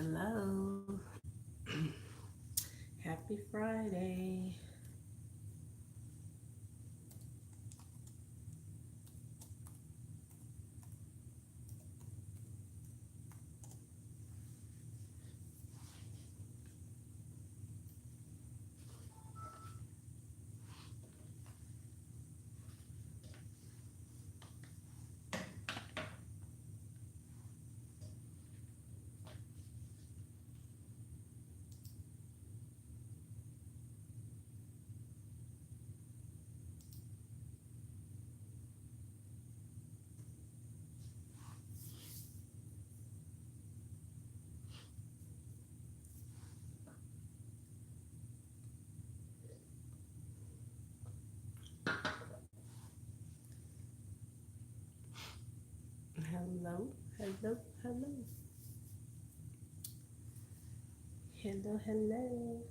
Hello. Happy Friday. Hello. Hello. Hello. Hello. Hello.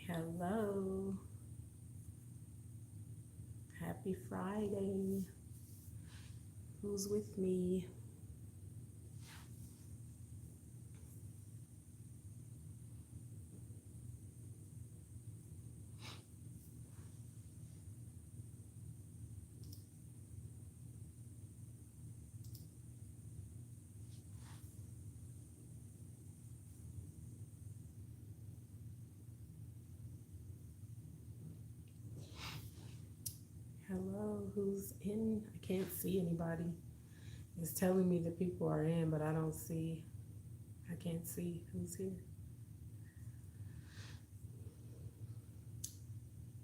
Hello. Happy Friday. Who's with me? Hello. Who's in? I can't see anybody. It's telling me that people are in, but I don't see. I can't see who's here.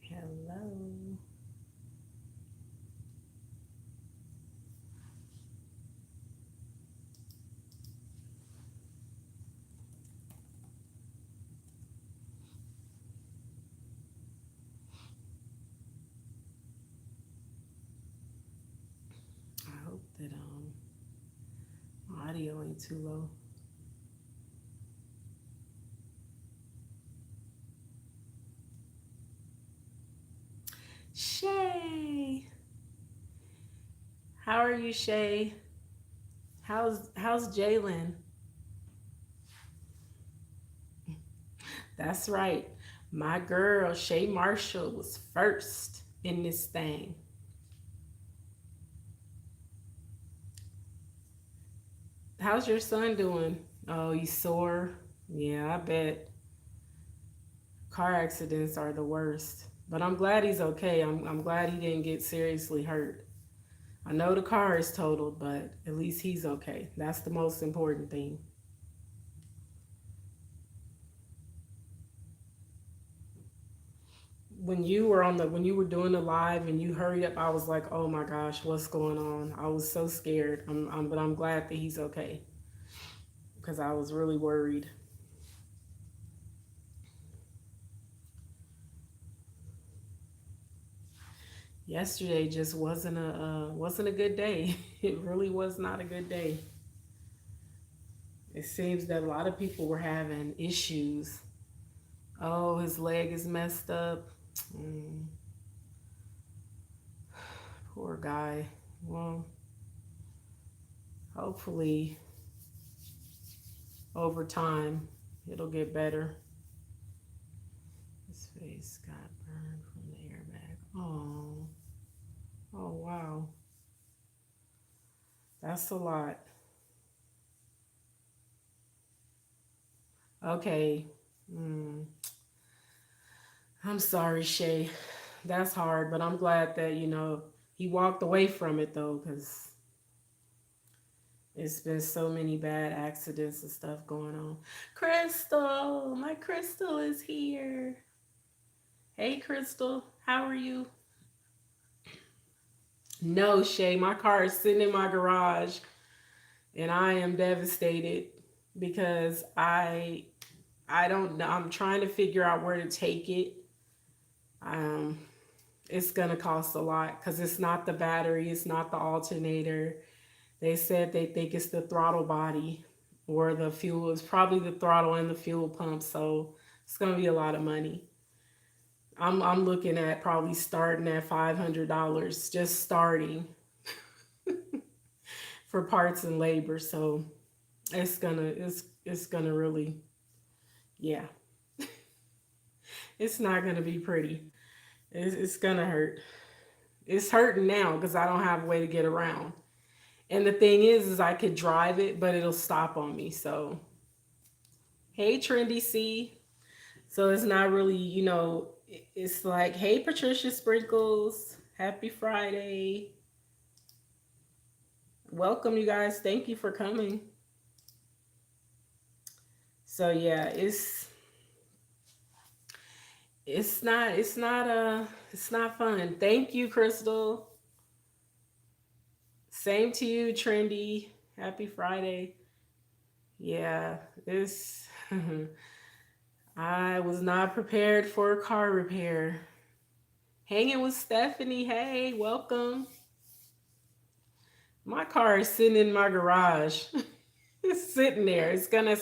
Hello. I hope that my audio ain't too low. Shay. How are you, Shay? How's Jalen? That's right. My girl, Shay Marshall, was first in this thing. How's your son doing? Oh, he's sore? Yeah, I bet. Car accidents are the worst. But I'm glad he's okay. I'm glad he didn't get seriously hurt. I know the car is totaled, but at least he's okay. That's the most important thing. When you were doing the live and you hurried up, I was like, oh my gosh, what's going on? I was so scared. But I'm glad that he's okay because I was really worried. Yesterday just wasn't a good day. It really was not a good day. It seems that a lot of people were having issues. Oh, his leg is messed up. Mm, poor guy. Well, hopefully over time it'll get better. His face got burned from the airbag. Oh, oh wow, that's a lot. Okay. Mm, I'm sorry, Shay. That's hard, but I'm glad that he walked away from it though, because it's been so many bad accidents and stuff going on. Crystal, my Crystal is here. Hey, Crystal, how are you? No, Shay, my car is sitting in my garage, and I am devastated because I don't know. I'm trying to figure out where to take it. Um, It's gonna cost a lot because it's not the battery, it's not the alternator. They said they think it's the throttle body or the fuel. It's probably the throttle and the fuel pump. So it's gonna be a lot of money. I'm looking at probably starting at $500, just starting for parts and labor. So it's gonna really, yeah, it's not gonna be pretty. It's gonna hurt. It's hurting now because I don't have a way to get around. And the thing is I could drive it, but it'll stop on me. So hey, Trendy C. So it's not really, it's like, hey, Patricia Sprinkles, happy Friday. Welcome, you guys. Thank you for coming. So yeah, it's not fun. Thank you, Crystal. Same to you, Trendy. Happy Friday. Yeah, this I was not prepared for a car repair. Hanging with Stephanie. Hey, welcome. My car is sitting in my garage. It's sitting there. It's gonna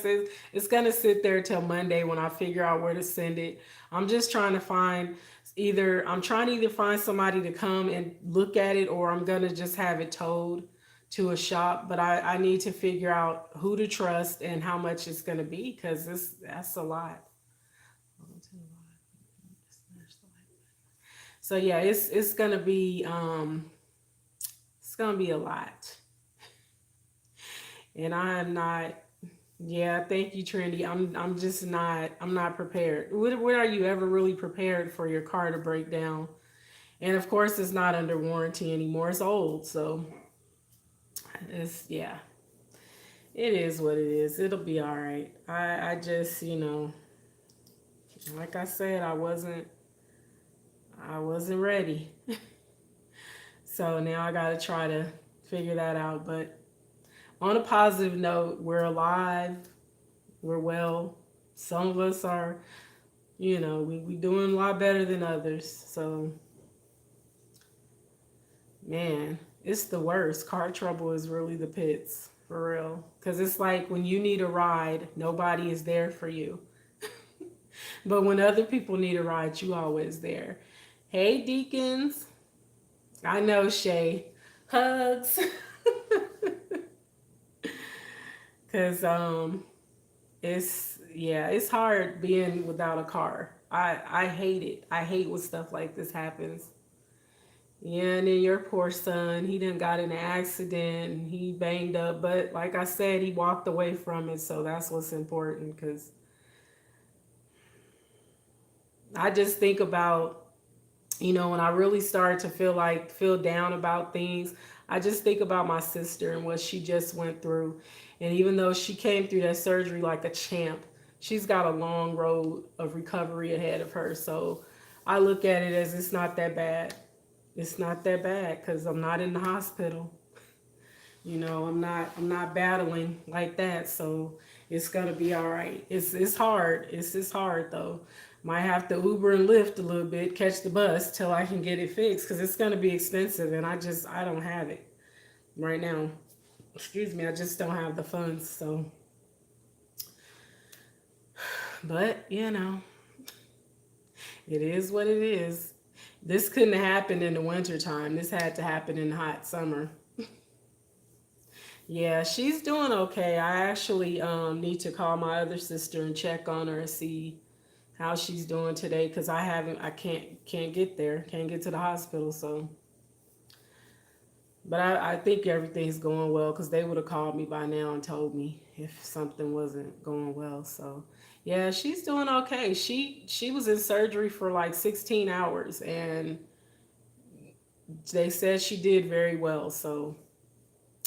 sit there till Monday when I figure out where to send it. I'm just trying to find I'm trying to either find somebody to come and look at it, or I'm gonna just have it towed to a shop. But I need to figure out who to trust and how much it's gonna be because that's a lot. So yeah, it's gonna be a lot. And I'm not. Yeah, thank you, Trendy. I'm just not. I'm not prepared. When are you ever really prepared for your car to break down? And of course, it's not under warranty anymore. It's old, so it's yeah. It is what it is. It'll be all right. I just like I said, I wasn't ready. So now I got to try to figure that out. But on a positive note, we're alive. We're well. Some of us are, we doing a lot better than others. So, man, it's the worst. Car trouble is really the pits, for real. Because it's like when you need a ride, nobody is there for you. But when other people need a ride, you always there. Hey, Deacons. I know, Shay. Hugs. Because it's hard being without a car. I hate it. I hate when stuff like this happens. Yeah, and then your poor son, he done got in an accident and he banged up, but like I said, he walked away from it, so that's what's important. Because I just think about, when I really started to feel down about things, I just think about my sister and what she just went through. And even though she came through that surgery like a champ, she's got a long road of recovery ahead of her. So I look at it as it's not that bad. It's not that bad because I'm not in the hospital. I'm not battling like that. So it's gonna be all right. It's hard. It's hard though. Might have to Uber and Lyft a little bit, catch the bus till I can get it fixed because it's gonna be expensive and I don't have it right now. Excuse me, I just don't have the funds. So, but it is what it is. This couldn't happen in the winter time. This had to happen in the hot summer. Yeah, she's doing okay. I actually need to call my other sister and check on her and see how she's doing today because I can't get there, can't get to the hospital. So, but I think everything's going well because they would have called me by now and told me if something wasn't going well. So, yeah, she's doing okay. She was in surgery for like 16 hours and they said she did very well. So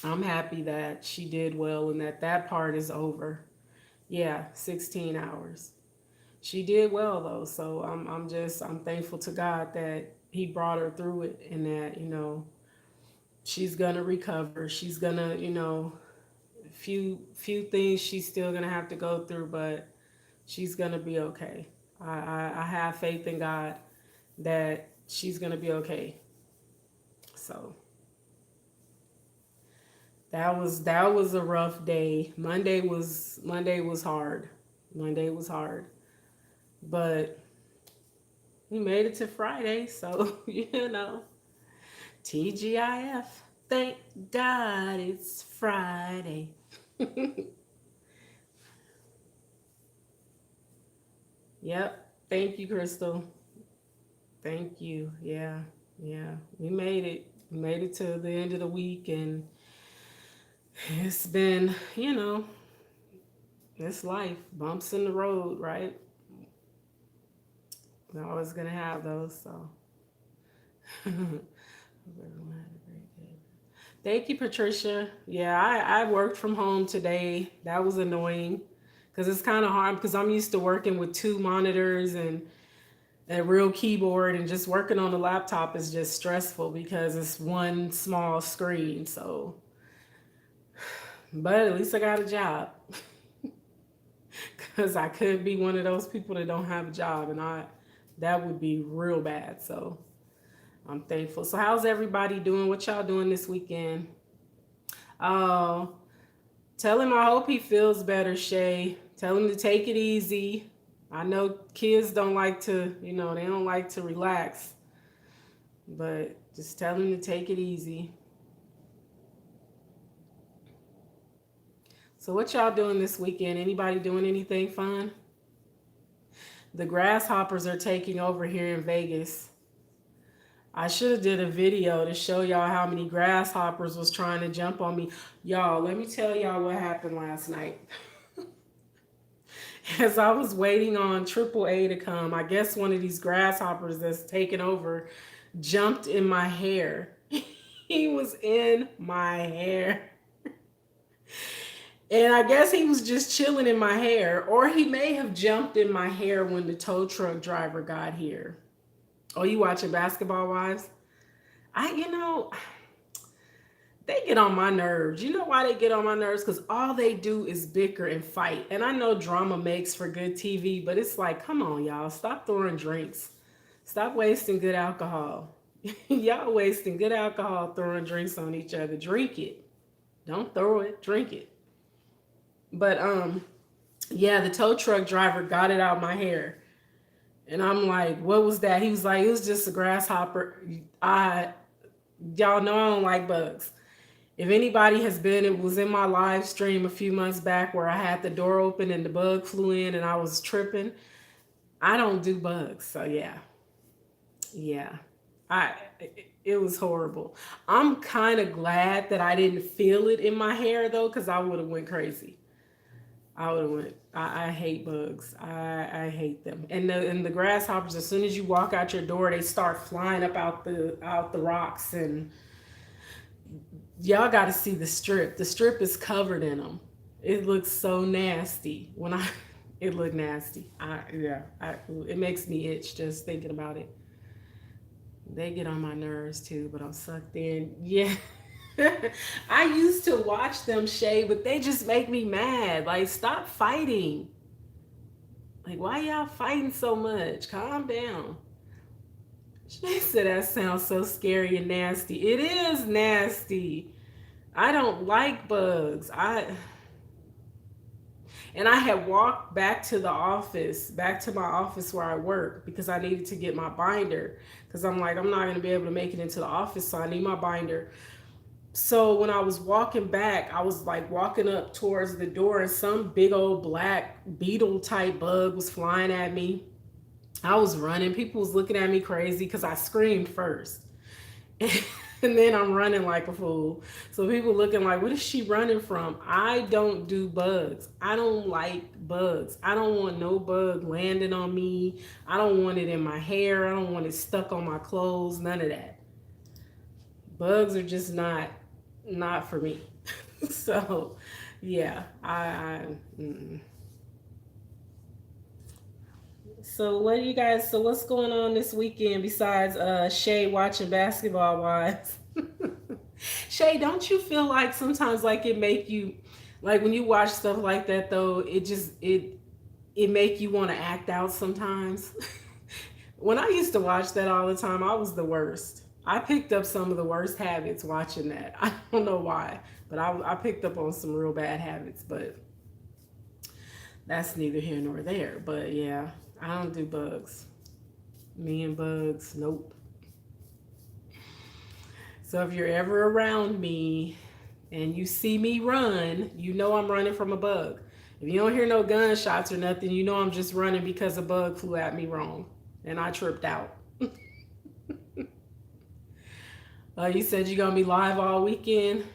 I'm happy that she did well and that part is over. Yeah, 16 hours. She did well though, so I'm thankful to God that He brought her through it and that she's gonna recover. She's gonna few things she's still gonna have to go through, but she's gonna be okay. I have faith in God that she's gonna be okay. So that was a rough day. Monday was hard. Monday was hard. But we made it to Friday, so TGIF. Thank God it's Friday. Yep. Thank you, Crystal. Thank you. Yeah. Yeah. We made it. We made it to the end of the week, and it's been, it's life. Bumps in the road, right? We're always gonna have those, so hope everyone had a great day. Thank you, Patricia. Yeah, I worked from home today. That was annoying because it's kind of hard because I'm used to working with two monitors and a real keyboard, and just working on the laptop is just stressful because it's one small screen. So, but at least I got a job because I could be one of those people that don't have a job, and that would be real bad. So I'm thankful. So how's everybody doing? What y'all doing this weekend? Oh, tell him I hope he feels better, Shay. Tell him to take it easy. I know kids don't like to, they don't like to relax, but just tell him to take it easy. So what y'all doing this weekend? Anybody doing anything fun? The grasshoppers are taking over here in Vegas. I should have did a video to show y'all how many grasshoppers was trying to jump on me. Y'all, let me tell y'all what happened last night. As I was waiting on AAA to come, I guess one of these grasshoppers that's taken over jumped in my hair. He was in my hair. And I guess he was just chilling in my hair, or he may have jumped in my hair when the tow truck driver got here. Oh, you watching Basketball Wives? I, you know, they get on my nerves. You know why they get on my nerves? Because all they do is bicker and fight. And I know drama makes for good TV, but it's like, come on, y'all. Stop throwing drinks. Stop wasting good alcohol. Y'all wasting good alcohol throwing drinks on each other. Drink it. Don't throw it. Drink it. But yeah, the tow truck driver got it out my hair. And I'm like, what was that? He was like, it was just a grasshopper. I Y'all know I don't like bugs. If anybody has been, it was in my live stream a few months back where I had the door open and the bug flew in and I was tripping. I don't do bugs. So yeah. Yeah. I it was horrible. I'm kind of glad that I didn't feel it in my hair though, because I would have went crazy. I would have went. I hate bugs. I hate them. And the grasshoppers, as soon as you walk out your door, they start flying up out the rocks, and y'all got to see the strip. The strip is covered in them. It looks so nasty. It looked nasty. It makes me itch just thinking about it. They get on my nerves too, but I'm sucked in. Yeah. I used to watch them, Shay, but they just make me mad. Like, stop fighting. Like, why y'all fighting so much? Calm down. Shay said that sounds so scary and nasty. It is nasty. I don't like bugs. And I had walked back to my office where I work because I needed to get my binder. Because I'm like, I'm not going to be able to make it into the office, so I need my binder. So when I was walking back, I was like walking up towards the door, and some big old black beetle type bug was flying at me. I was running. People was looking at me crazy because I screamed first. And then I'm running like a fool. So people looking like, what is she running from? I don't do bugs. I don't like bugs. I don't want no bug landing on me. I don't want it in my hair. I don't want it stuck on my clothes. None of that. Bugs are just not for me. So yeah, so what do you guys, so what's going on this weekend besides Shay watching Basketball Wives? Shay, don't you feel like sometimes like it make you, like when you watch stuff like that though, it make you want to act out sometimes? When I used to watch that all the time, I was the worst. I picked up some of the worst habits watching that. I don't know why, but I picked up on some real bad habits, but that's neither here nor there. But yeah, I don't do bugs. Me and bugs, nope. So if you're ever around me and you see me run, you know I'm running from a bug. If you don't hear no gunshots or nothing, you know I'm just running because a bug flew at me wrong and I tripped out. You said you're gonna be live all weekend.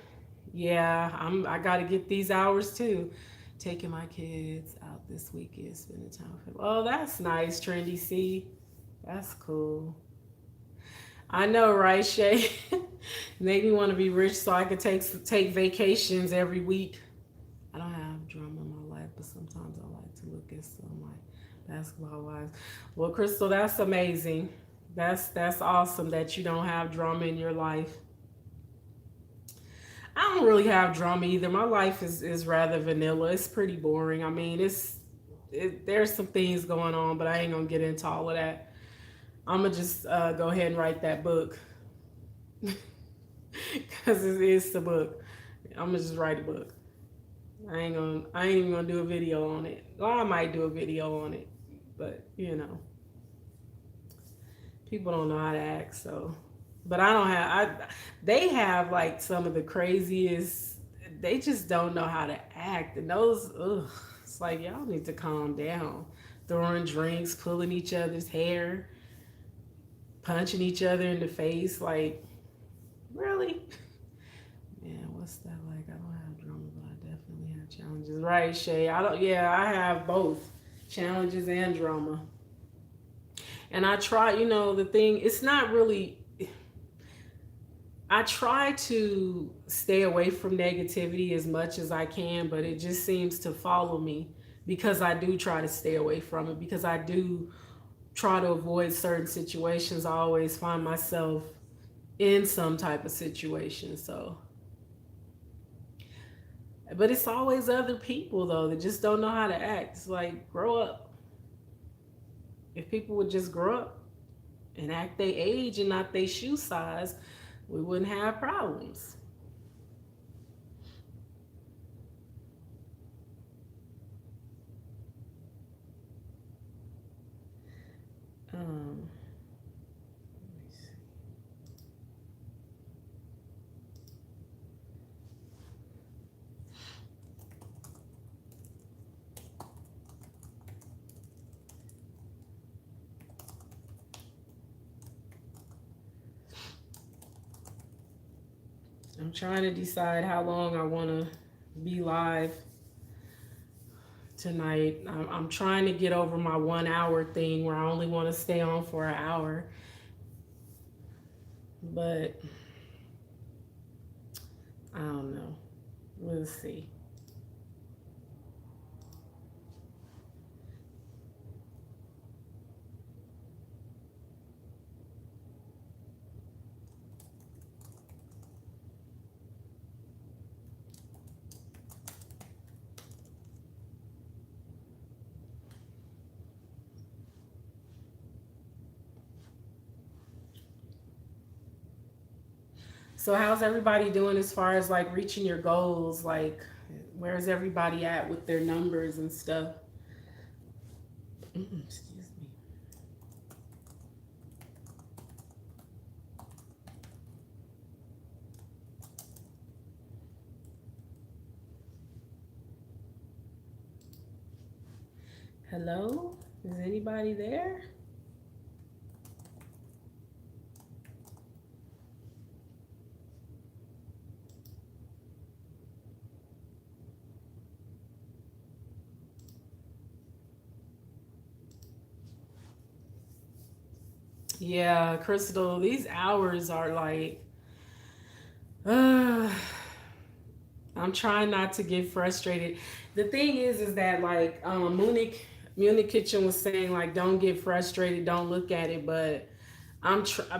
Yeah, I gotta get these hours too. Taking my kids out this weekend, spending time with them. Oh, that's nice, Trendy C. That's cool. I know, right, Shay? Made me want to be rich so I could take vacations every week. I don't have drama in my life, but sometimes I like to look at some like basketball wise. Well, Crystal, that's amazing. That's awesome that you don't have drama in your life. I don't really have drama either. My life is rather vanilla. It's pretty boring. I mean, there's some things going on, but I ain't gonna get into all of that. I'm gonna just go ahead and write that book because it is the book. I'm gonna just write a book. I ain't even gonna do a video on it. Well, I might do a video on it, but people don't know how to act. So, but I don't have. They have like some of the craziest. They just don't know how to act, and those. Ugh, it's like y'all need to calm down. Throwing drinks, pulling each other's hair, punching each other in the face. Like, really? Man, what's that like? I don't have drama, but I definitely have challenges. Right, Shay? I don't. Yeah, I have both challenges and drama. And I try. The thing. It's not really. I try to stay away from negativity as much as I can, but it just seems to follow me because I do try to stay away from it because I do try to avoid certain situations. I always find myself in some type of situation. So, but it's always other people though that just don't know how to act. It's like grow up. If people would just grow up and act their age and not their shoe size, we wouldn't have problems. Um, I'm trying to decide how long I want to be live tonight. I'm trying to get over my 1 hour thing where I only want to stay on for an hour. But I don't know. We'll see. So how's everybody doing as far as like reaching your goals? Like where's everybody at with their numbers and stuff? Excuse me. Hello? Is anybody there? Yeah, Crystal, these hours are like, uh, I'm trying not to get frustrated. The thing is that like Munich Kitchen was saying like, don't get frustrated, don't look at it, but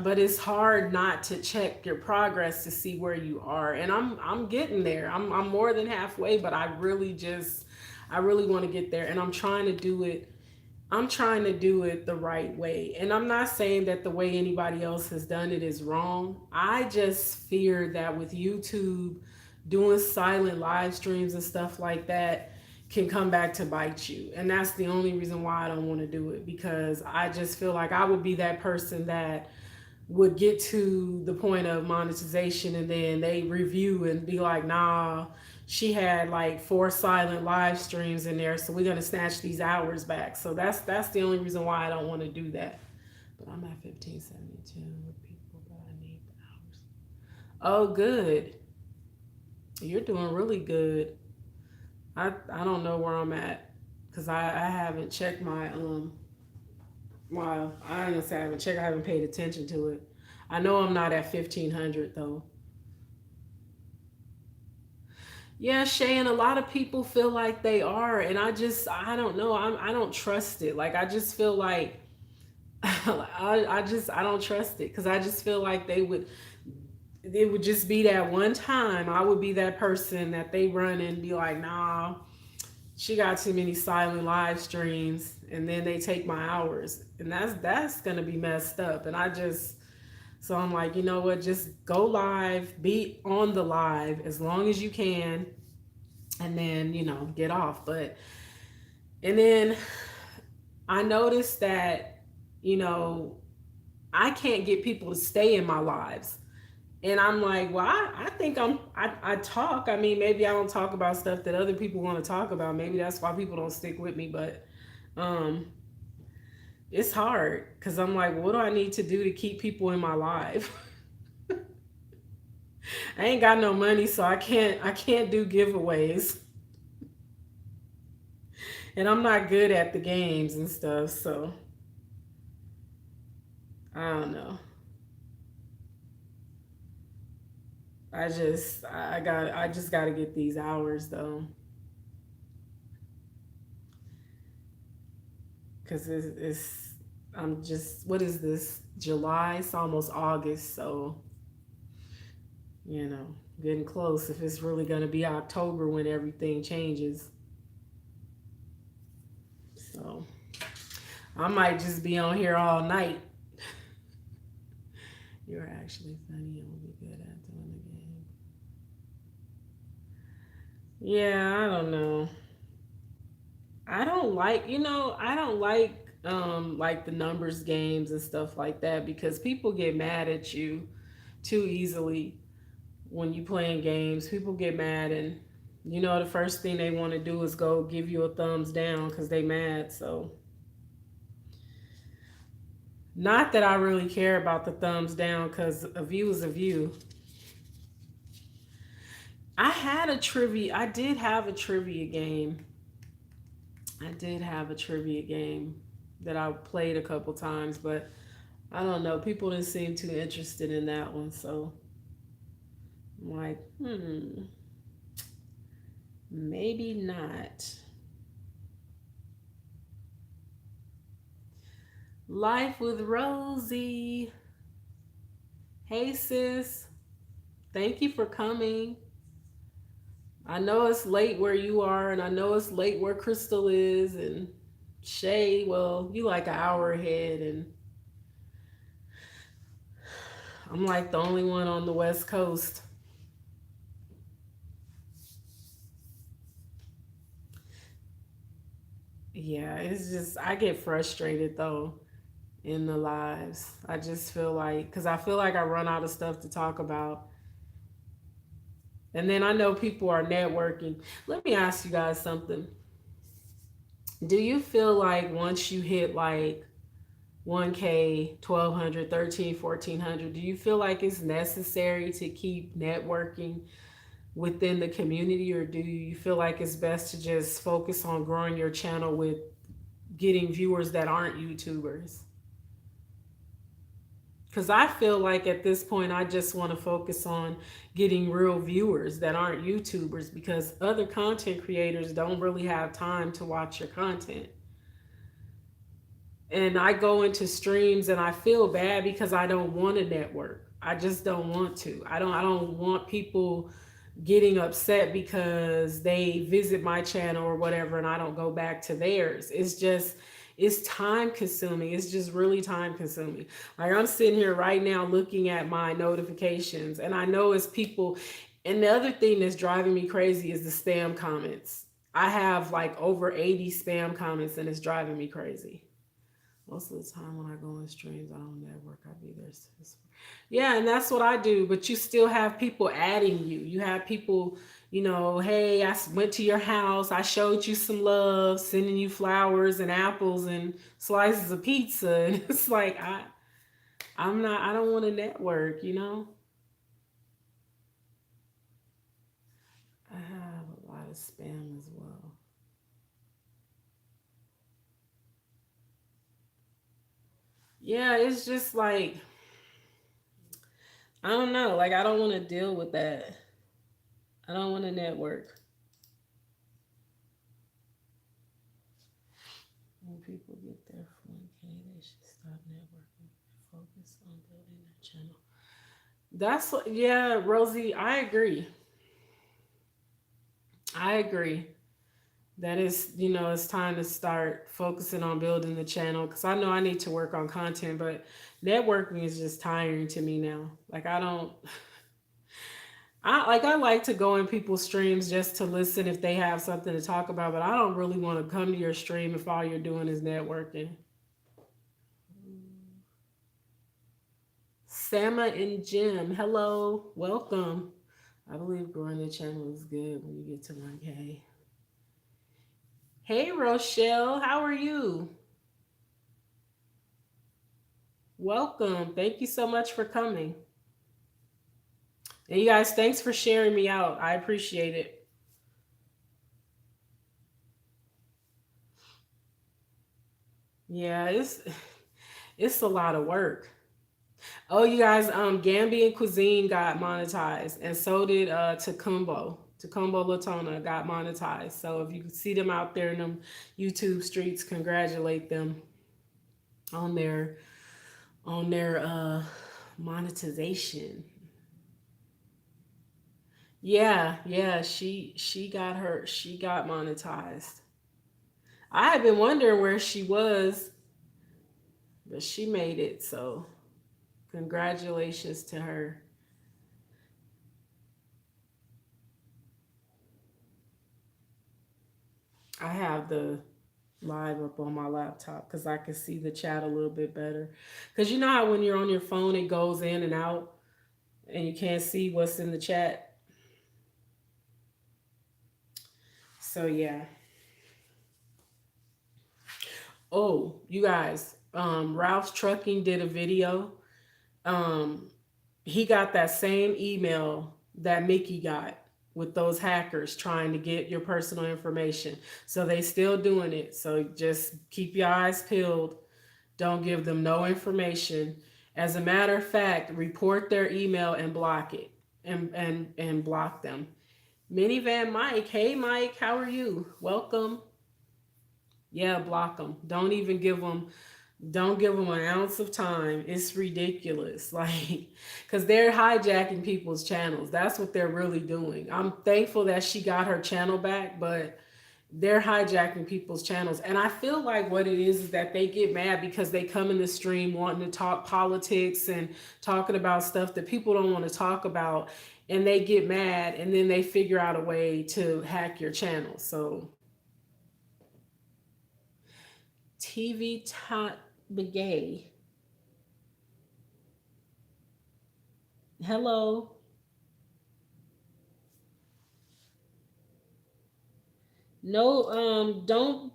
but it's hard not to check your progress to see where you are, and I'm getting there. I'm more than halfway, but I really want to get there, and I'm trying to do it I'm trying to do it the right way. And I'm not saying that the way anybody else has done it is wrong. I just fear that with YouTube doing silent live streams and stuff like that can come back to bite you. And that's the only reason why I don't want to do it, because I just feel like I would be that person that would get to the point of monetization and then they review and be like, nah, she had like 4 silent live streams in there, so we're gonna snatch these hours back. So that's the only reason why I don't want to do that. But I'm at 1572 people, but I need the hours. Oh, good. You're doing really good. I don't know where I'm at because I haven't checked my well, I ain't gonna say I haven't checked. I haven't paid attention to it. I know I'm not at 1500 though. Yeah, Shay, and a lot of people feel like they are, and I don't know. I don't trust it. Like I just feel like I don't trust it because I just feel like it would just be that one time I would be that person that they run and be like, nah, she got too many silent live streams, and then they take my hours, and that's gonna be messed up. And I just so I'm like, you know what, just go live, be on the live as long as you can, and then get off. But and then I noticed that you know I can't get people to stay in my lives. And I'm like, well, I think I talk. I mean, maybe I don't talk about stuff that other people want to talk about. Maybe that's why people don't stick with me. But um, it's hard because I'm like, what do I need to do to keep people in my life? I ain't got no money, so I can't do giveaways, and I'm not good at the games and stuff. So I don't know. I just got to get these hours though, because it's I'm just, what is this, July? It's almost August, so you know getting close. If it's really gonna be October when everything changes, so I might just be on here all night. You're actually funny and will be good at doing the game. Yeah, I don't know. I don't like the numbers games and stuff like that because people get mad at you too easily when you playing games. People get mad, and the first thing they want to do is go give you a thumbs down because they mad. So not that I really care about the thumbs down, because a view is a view. I did have a trivia game. I did have a trivia game that I played a couple times, but I don't know. People didn't seem too interested in that one, so I'm like, maybe not. Life with Rosie. Hey, sis. Thank you for coming. I know it's late where you are, and I know it's late where Crystal is, and Shay. Well, you like an hour ahead, and I'm like the only one on the West Coast. Yeah, it's just, I get frustrated though in the lives. I just feel like, because I feel like I run out of stuff to talk about. And then I know people are networking. Let me ask you guys something. Do you feel like once you hit like 1K, 1200, 13, 1400, do you feel like it's necessary to keep networking within the community, or do you feel like it's best to just focus on growing your channel with getting viewers that aren't YouTubers? Because I feel like at this point, I just want to focus on getting real viewers that aren't YouTubers, because other content creators don't really have time to watch your content. And I go into streams and I feel bad because I don't want to network. I just don't want to. I don't want people getting upset because they visit my channel or whatever and I don't go back to theirs. it's time consuming. It's just really time consuming. Like I'm sitting here right now looking at my notifications, and I know it's people. And the other thing that's driving me crazy is the spam comments. I have like over 80 spam comments, and it's driving me crazy. Most of the time when I go on streams, I don't network. I be there. Yeah, and that's what I do. But you still have people adding you. You have people, hey, went to your house. I showed you some love, sending you flowers and apples and slices of pizza. And it's like I don't want to network. I have a lot of spam as well. Yeah, it's just like I don't know. Like I don't want to deal with that. I don't want to network. When people get their 4K, they should stop networking and focus on building their channel. Yeah, Rosie, I agree. I agree. That is, it's time to start focusing on building the channel because I know I need to work on content, but networking is just tiring to me now. Like I don't, I like to go in people's streams just to listen if they have something to talk about, but I don't really want to come to your stream if all you're doing is networking. Sama and Jim, hello, welcome. I believe growing the channel is good when you get to 1K. Hey, Rochelle, how are you? Welcome. Thank you so much for coming. And you guys, thanks for sharing me out. I appreciate it. Yeah, it's a lot of work. Oh, you guys, Gambian Cuisine got monetized, and so did Tacumbo. Tacumbo Latona got monetized. So if you see them out there in them YouTube streets, congratulate them on their monetization. Yeah, yeah, she got monetized. I had been wondering where she was, but she made it. So congratulations to her. I have the live up on my laptop because I can see the chat a little bit better. Because you know how when you're on your phone, it goes in and out and you can't see what's in the chat. So yeah. Oh, you guys, Ralph's Trucking did a video. Um, he got that same email that Mickey got with those hackers trying to get your personal information. So they still doing it. So just keep your eyes peeled. Don't give them no information. As a matter of fact, report their email and block it and block them. Minivan Mike, hey Mike, how are you? Welcome. Yeah, block them. Don't give them an ounce of time. It's ridiculous. Like, because they're hijacking people's channels. That's what they're really doing. I'm thankful that she got her channel back, but they're hijacking people's channels. And I feel like what it is that they get mad because they come in the stream wanting to talk politics and talking about stuff that people don't want to talk about. And they get mad and then they figure out a way to hack your channel. So, TV Tot Begay. Hello. No, don't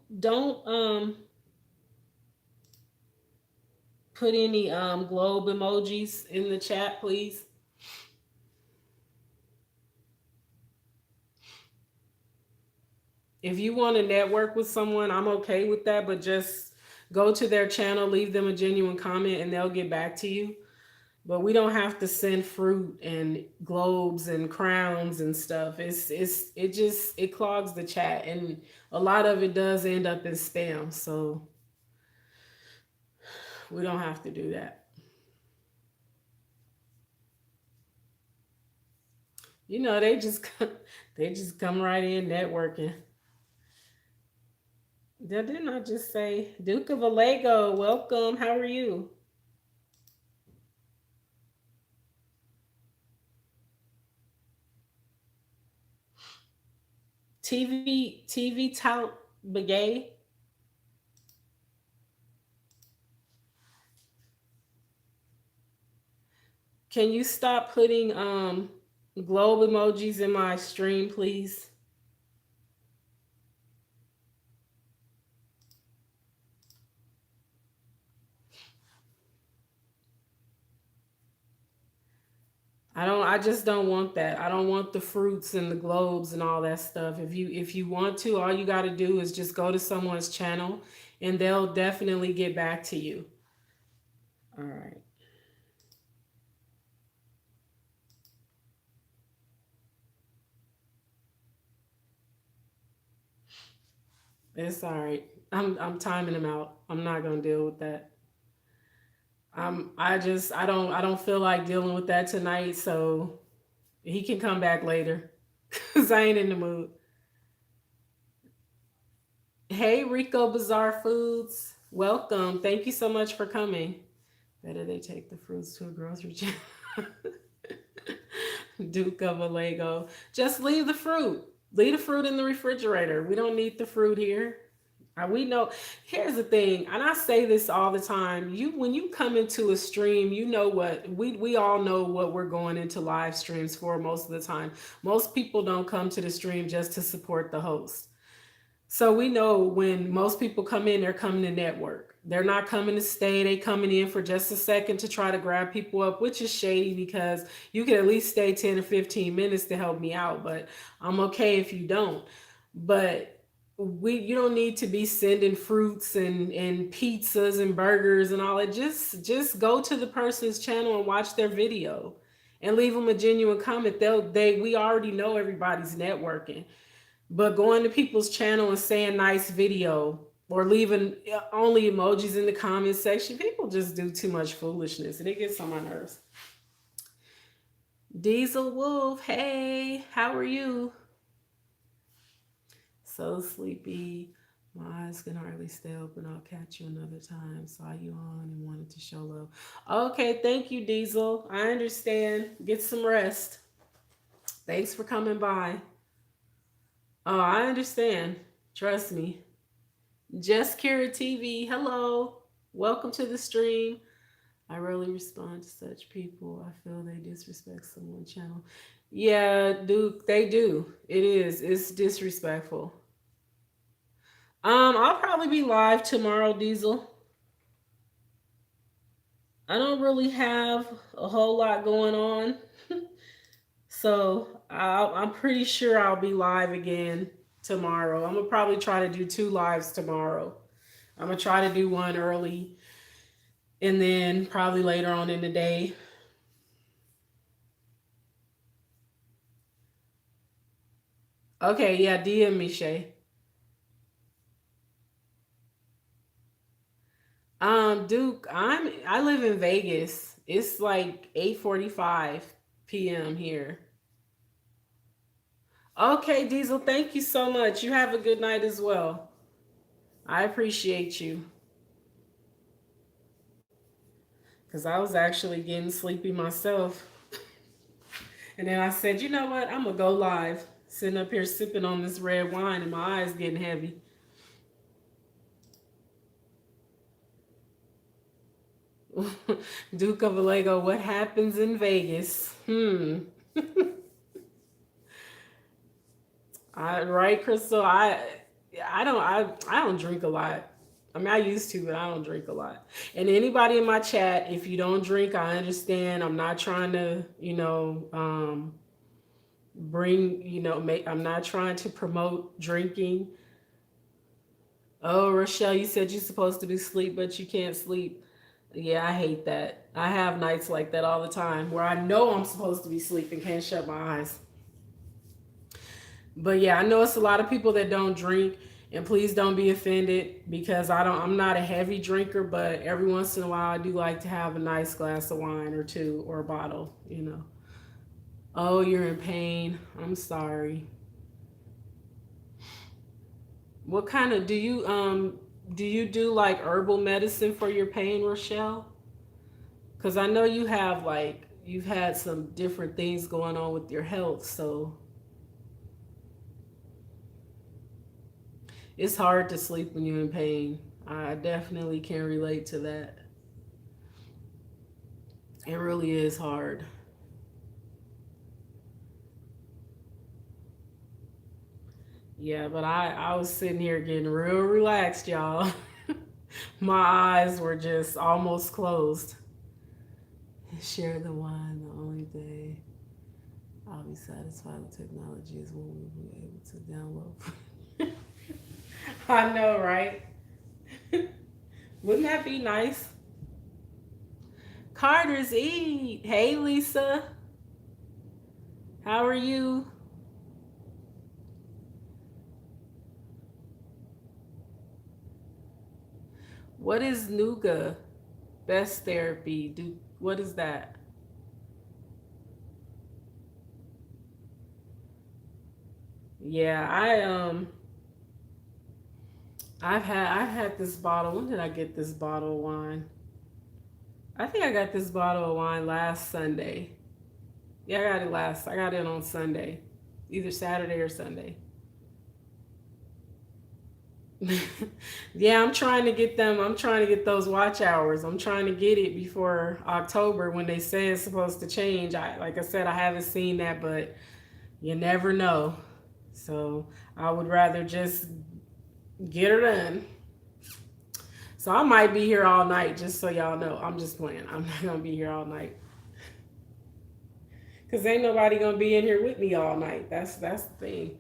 put any globe emojis in the chat, please. If you want to network with someone, I'm okay with that, but just go to their channel, leave them a genuine comment, and they'll get back to you. But we don't have to send fruit and globes and crowns and stuff. It clogs the chat, and a lot of it does end up in spam. So we don't have to do that. They just they just come right in networking. Didn't I just say Duke of Alego? Welcome. How are you? TV tout Begay. Can you stop putting globe emojis in my stream, please? I just don't want that. I don't want the fruits and the globes and all that stuff. If you want to, all you got to do is just go to someone's channel and they'll definitely get back to you. All right. It's all right. I'm timing him out. I'm not going to deal with that. I don't feel like dealing with that tonight, so he can come back later cuz I ain't in the mood. Hey Rico Bizarre Foods, welcome. Thank you so much for coming. Better they take the fruits to a grocery chain. Duke of a Lego. Just leave the fruit. Leave the fruit in the refrigerator. We don't need the fruit here. We know. Here's the thing, and I say this all the time. When you come into a stream, you know what we all know what we're going into live streams for most of the time. Most people don't come to the stream just to support the host. So we know when most people come in, they're coming to network. They're not coming to stay. They coming in for just a second to try to grab people up, which is shady because you can at least stay 10 or 15 minutes to help me out. But I'm okay if you don't. But you don't need to be sending fruits and pizzas and burgers and all that. Just go to the person's channel and watch their video and leave them a genuine comment. We already know everybody's networking. But going to people's channel and saying nice video or leaving only emojis in the comment section, people just do too much foolishness and it gets on my nerves. Diesel Wolf, hey, how are you? So sleepy. My eyes can hardly stay open. I'll catch you another time. Saw you on and wanted to show love. Okay, thank you, Diesel. I understand. Get some rest. Thanks for coming by. Oh, I understand. Trust me. Just Kira TV, hello. Welcome to the stream. I rarely respond to such people. I feel they disrespect someone's channel. Yeah, Duke, they do. It is. It's disrespectful. I'll probably be live tomorrow, Diesel. I don't really have a whole lot going on. So I'm pretty sure I'll be live again tomorrow. I'm gonna probably try to do two lives tomorrow. I'm gonna try to do one early and then probably later on in the day. Okay, yeah, DM me, Shay. Duke, I live in Vegas. It's like 8:45 p.m. here. Okay, Diesel, thank you so much. You have a good night as well. I appreciate you. Because I was actually getting sleepy myself. And then I said, you know what? I'm going to go live. Sitting up here sipping on this red wine and my eyes getting heavy. Duke of a Lego, what happens in Vegas? Right, Crystal. I don't drink a lot. I mean, I used to, but I don't drink a lot. And anybody in my chat, if you don't drink, I understand. I'm not trying to, bring, make. I'm not trying to promote drinking. Oh, Rochelle, you said you're supposed to be asleep, but you can't sleep. Yeah, I hate that. I have nights like that all the time where I know I'm supposed to be sleeping, can't shut my eyes. But yeah, I know it's a lot of people that don't drink, and please don't be offended because I'm not a heavy drinker, but every once in a while I do like to have a nice glass of wine or two or a bottle. Oh, you're in pain. I'm sorry. What kind of do you do like herbal medicine for your pain, Rochelle? Because I know you have like you've had some different things going on with your health, so it's hard to sleep when you're in pain. I definitely can relate to that. It really is hard. Yeah, but I was sitting here getting real relaxed, y'all. My eyes were just almost closed. Share the wine. The only day I'll be satisfied with technology is when we'll be able to download. I know, right? Wouldn't that be nice? Carter's Eat. Hey, Lisa. How are you? What is Nuga? Best therapy. What is that? Yeah, I've had this bottle. When did I get this bottle of wine? I think I got this bottle of wine last Sunday. Yeah, I got it on Sunday. Either Saturday or Sunday. Yeah, I'm trying to get them. I'm trying to get those watch hours. I'm trying to get it before October when they say it's supposed to change. Like I said, I haven't seen that, but you never know. So I would rather just get her done. So I might be here all night, just so y'all know. I'm just playing. I'm not gonna be here all night because ain't nobody gonna be in here with me all night. That's the thing.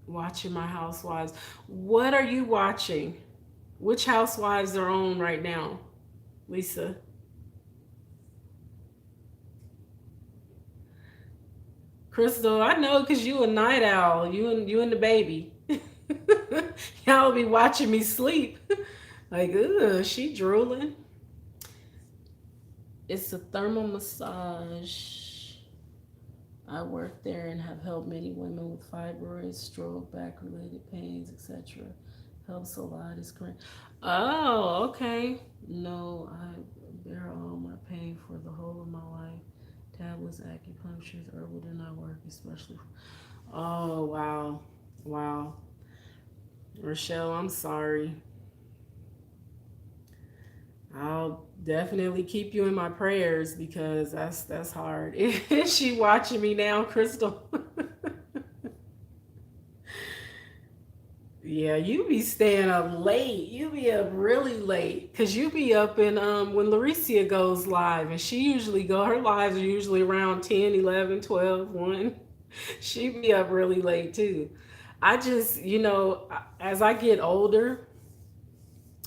Watching my housewives. What are you watching? Which housewives are on right now, Lisa? Crystal, I know because you a night owl. You and the baby. Y'all be watching me sleep. Like, ugh, she drooling. It's a thermal massage. I work there and have helped many women with fibroids, stroke, back related pains, etc. Helps a lot. Is correct. Oh, okay. No, I bear all my pain for the whole of my life. Tablets, acupunctures, herbal do not work, especially. Oh, wow. Wow. Rochelle, I'm sorry. I'll definitely keep you in my prayers because that's hard. Is she watching me now, Crystal? Yeah, you be staying up late. You be up really late because you be up in when Lauricia goes live and she usually go her lives are usually around 10, 11, 12, 1. She be up really late too. I just, as I get older,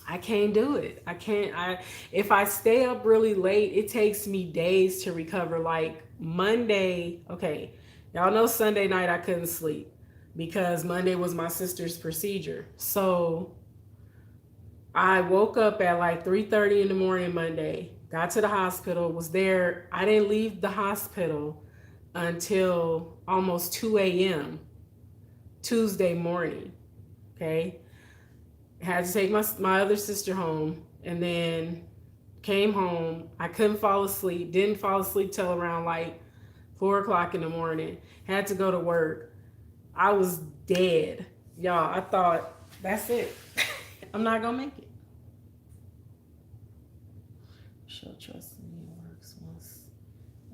I can't do it. I can't. If I stay up really late, it takes me days to recover. Like Monday, okay, y'all know Sunday night I couldn't sleep because Monday was my sister's procedure. So I woke up at like 3:30 in the morning Monday, got to the hospital, was there. I didn't leave the hospital until almost 2 a.m. Tuesday morning. Okay. Had to take my other sister home and then came home. I couldn't fall asleep, didn't fall asleep till around like 4 o'clock in the morning. Had to go to work. I was dead. Y'all, I thought, that's it. I'm not gonna make it. She'll trust in me works once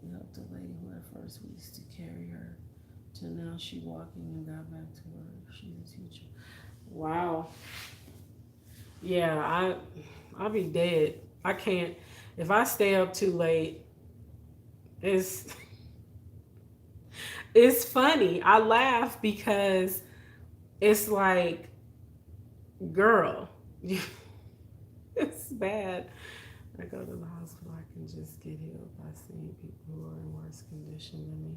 we helped the lady who at first we used to carry her to now she walking and got back to work. She's a teacher. Wow. Yeah, I'll be dead. I can't if I stay up too late. It's it's funny. I laugh because it's like, girl, it's bad. I go to the hospital, I can just get healed by seeing people who are in worse condition than me.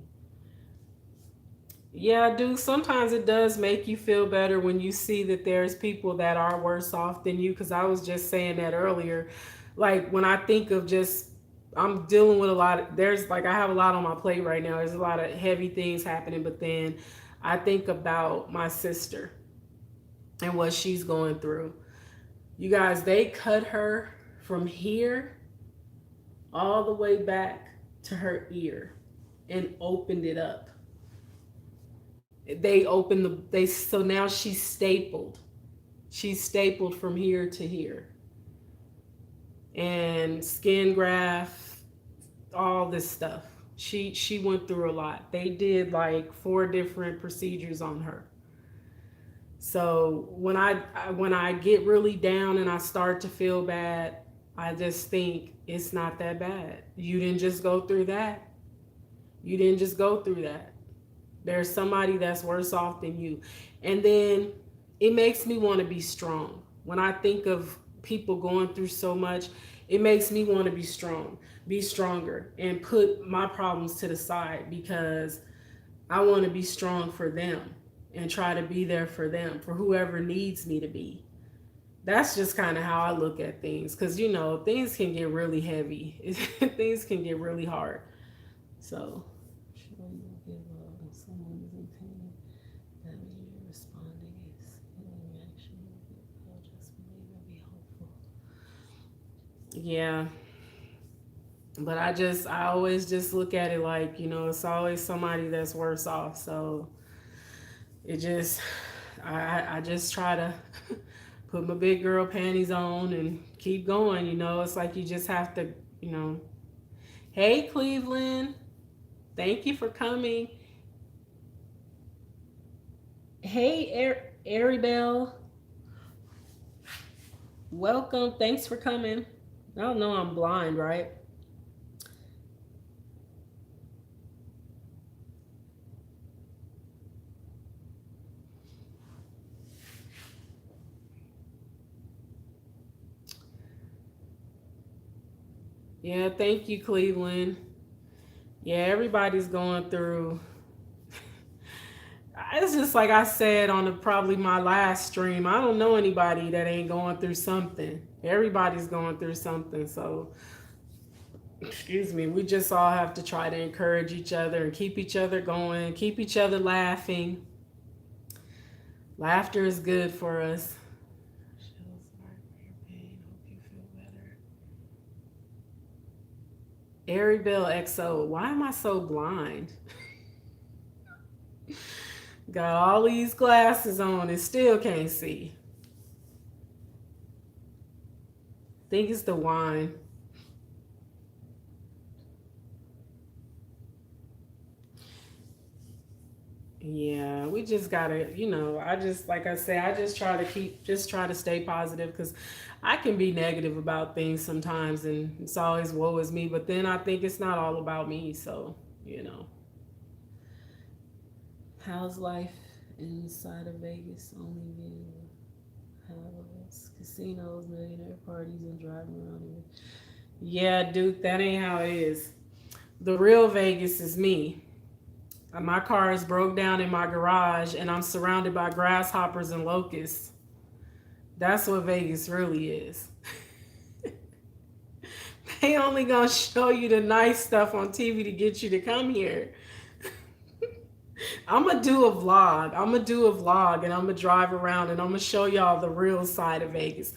Yeah, dude, sometimes it does make you feel better when you see that there's people that are worse off than you. Because I was just saying that earlier. Like, when I think of just, I'm dealing with a lot of, there's like, I have a lot on my plate right now. There's a lot of heavy things happening, but then I think about my sister and what she's going through. You guys, they cut her from here all the way back to her ear and opened it up. They opened they so now she's stapled. She's stapled from here to here. And skin graft, all this stuff. She went through a lot. They did like 4 different procedures on her. So when I get really down and I start to feel bad, I just think it's not that bad. You didn't just go through that. You didn't just go through that. There's somebody that's worse off than you. And then it makes me want to be strong. When I think of people going through so much, it makes me want to be strong, be stronger, and put my problems to the side because I want to be strong for them and try to be there for them, for whoever needs me to be. That's just kind of how I look at things because, things can get really heavy. Things can get really hard. So, sure you give up when someone is in pain. That means you're responding. It's healing reaction. I'll just believe and be hopeful. Yeah. But I always just look at it like, it's always somebody that's worse off. So it just, I just try to put my big girl panties on and keep going. It's like you just have to, hey, Cleveland, thank you for coming. Hey, Aribel, welcome. Thanks for coming. I don't know, I'm blind, right? Yeah, thank you, Cleveland. Yeah, everybody's going through. It's just like I said on probably my last stream. I don't know anybody that ain't going through something. Everybody's going through something. So, excuse me, we just all have to try to encourage each other and keep each other going, keep each other laughing. Laughter is good for us. Aribel XO, why am I so blind? Got all these glasses on and still can't see. Think it's the wine. Yeah, we just gotta, I just, like I say, I just try to stay positive because I can be negative about things sometimes and it's always woe is me, but then I think it's not all about me. So, how's life inside of Vegas? Only being casinos, millionaire parties, and driving around. Yeah, Duke, that ain't how it is. The real Vegas is me. My car is broke down in my garage and I'm surrounded by grasshoppers and locusts. That's what Vegas really is. They only gonna show you the nice stuff on TV to get you to come here. I'm gonna do a vlog. And I'm gonna drive around and I'm gonna show y'all the real side of Vegas.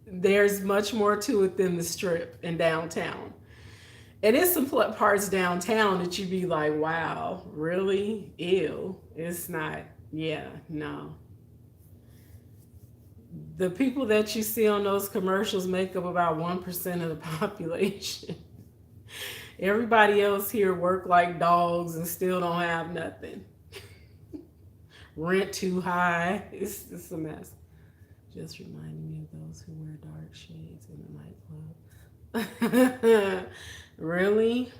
There's much more to it than the strip and downtown. And it's some parts downtown that you be like, wow, really? Ew. It's not, yeah, no. The people that you see on those commercials make up about 1% of the population. Everybody else here work like dogs and still don't have nothing. Rent too high. It's a mess. Just reminding me of those who wear dark shades in the nightclub. Really?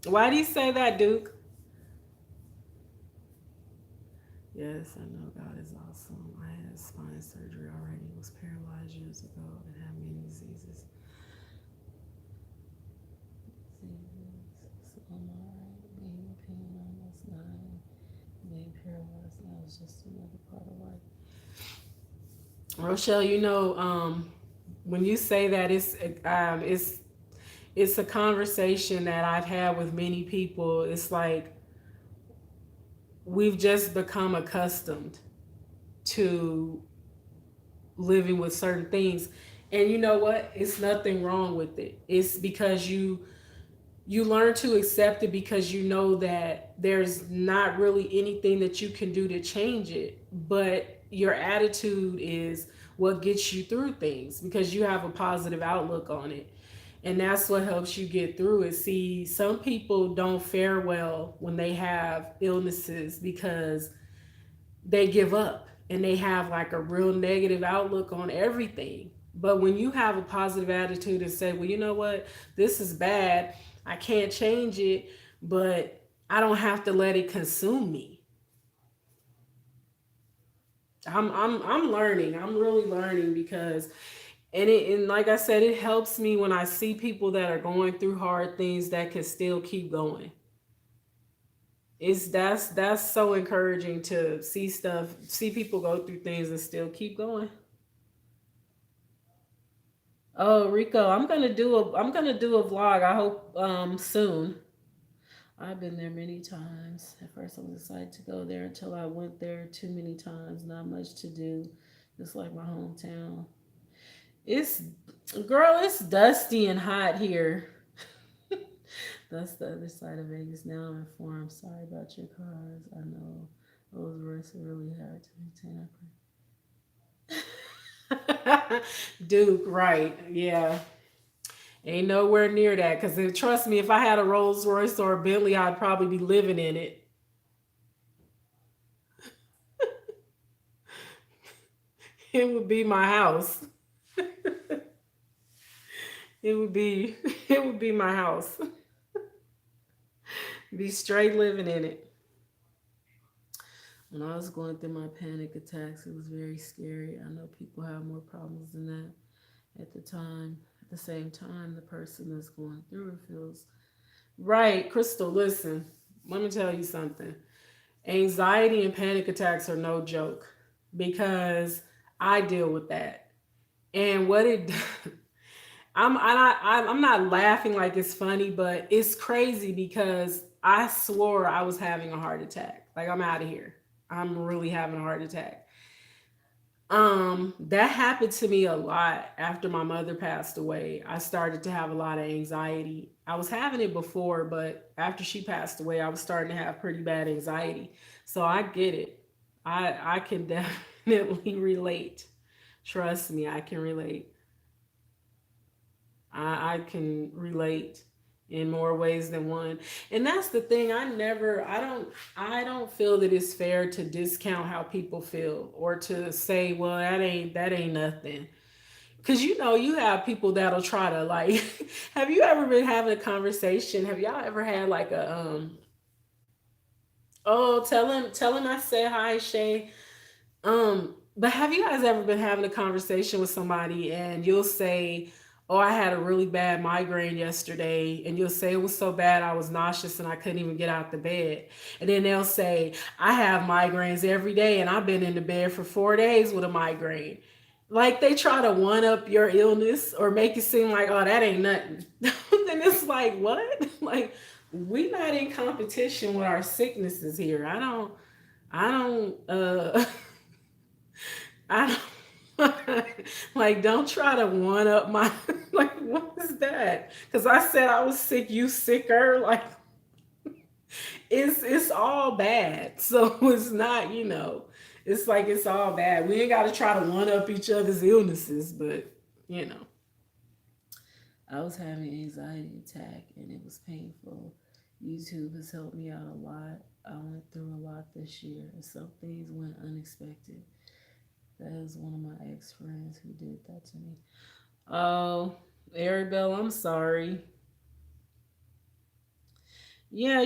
Why do you say that, Duke? Yes, I know God is awesome. I had spine surgery already. Was paralyzed years ago and had many diseases. So I'm alright. Being in pain almost dying. Being paralyzed now is just another part of life. Rochelle, when you say that, it's a conversation that I've had with many people. It's like we've just become accustomed to living with certain things. And you know what? It's nothing wrong with it. It's because you learn to accept it because you know that there's not really anything that you can do to change it, but your attitude is what gets you through things because you have a positive outlook on it. And that's what helps you get through it. See, some people don't fare well when they have illnesses because they give up and they have like a real negative outlook on everything. But when you have a positive attitude and say, well, you know what, this is bad, I can't change it, but I don't have to let it consume me. I'm learning. I'm really learning because and like I said, it helps me when I see people that are going through hard things that can still keep going. It's that's so encouraging to see people go through things and still keep going. Oh, Rico, I'm gonna do a vlog. I hope soon. I've been there many times. At first, I was excited to go there until I went there too many times. Not much to do, just like my hometown. It's girl, it's dusty and hot here. That's the other side of Vegas. Now I'm informed. Sorry about your cars. I know those roads are really hard to maintain. Duke, right? Yeah, ain't nowhere near that. Cause trust me, if I had a Rolls Royce or a Bentley, I'd probably be living in it. It would be my house. It would be it would be my house. Be straight living in it. When I was going through my panic attacks, it was very scary. I know people have more problems than that at the time. At the same time, the person that's going through it feels right. Crystal, listen, let me tell you something. Anxiety and panic attacks are no joke because I deal with that. And what it I'm not laughing like it's funny, but it's crazy because I swore I was having a heart attack. Like I'm out of here. I'm really having a heart attack. That happened to me a lot after my mother passed away. I started to have a lot of anxiety. I was having it before, but after she passed away, I was starting to have pretty bad anxiety. So I get it. I can definitely relate. Trust me, I can relate. I can relate in more ways than one. And that's the thing. I don't feel that it's fair to discount how people feel or to say, well, that ain't nothing. Cause you know, you have people that'll try to like have you ever been having a conversation? Have y'all ever had like a oh tell him I said hi, Shay. But have you guys ever been having a conversation with somebody and you'll say, oh, I had a really bad migraine yesterday, and you'll say it was so bad I was nauseous and I couldn't even get out the bed. And then they'll say, I have migraines every day and I've been in the bed for 4 days with a migraine. Like they try to one up your illness or make it seem like, oh, that ain't nothing. Then it's like, what? Like, we not in competition with our sicknesses here. I don't I don't like don't try to one up my like what is that? Because I said I was sick, you sicker. Like it's all bad. So it's not, it's like it's all bad. We ain't gotta try to one up each other's illnesses, but you know. I was having an anxiety attack and it was painful. YouTube has helped me out a lot. I went through a lot this year and some things went unexpected. That is one of my ex friends who did that to me. Oh, Arabelle, I'm sorry. Yeah, I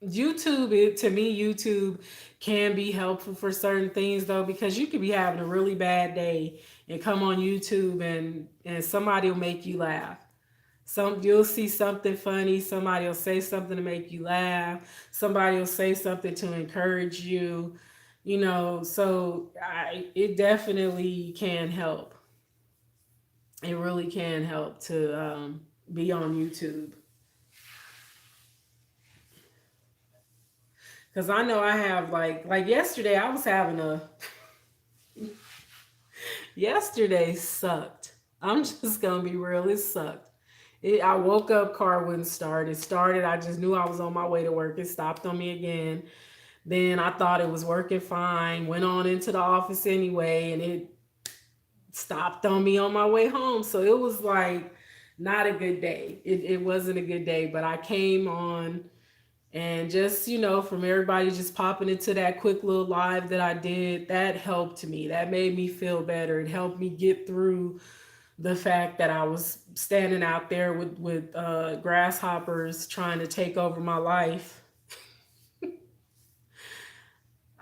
to me YouTube can be helpful for certain things though because you could be having a really bad day and come on YouTube and somebody will make you laugh. You'll see something funny, somebody will say something to make you laugh, somebody will say something to encourage you, so it definitely can help. It really can help to be on YouTube. Cause I know I have like yesterday I was having a yesterday sucked. I'm just gonna be real, it sucked. I woke up, car wouldn't start. It started, I just knew I was on my way to work. It stopped on me again. Then I thought it was working fine. Went on into the office anyway, and it stopped on me on my way home. So it was like not a good day. It wasn't a good day, but I came on and just, from everybody just popping into that quick little live that I did, that helped me. That made me feel better. It helped me get through the fact that I was standing out there with grasshoppers trying to take over my life.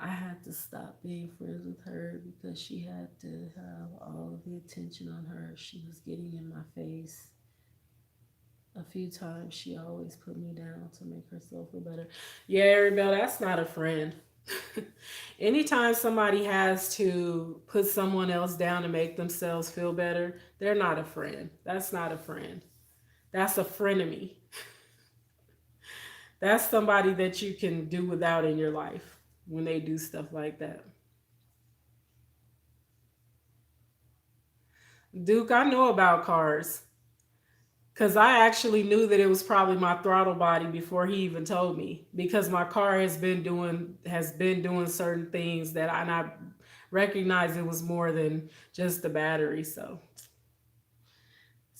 I had to stop being friends with her because she had to have all of the attention on her. She was getting in my face. A few times she always put me down to make herself feel better. Yeah, Arabelle, that's not a friend. Anytime somebody has to put someone else down to make themselves feel better, they're not a friend. That's not a friend. That's a frenemy. That's somebody that you can do without in your life when they do stuff like that. Duke, I know about cars because I actually knew that it was probably my throttle body before he even told me, because my car has been doing certain things that I recognized it was more than just the battery. So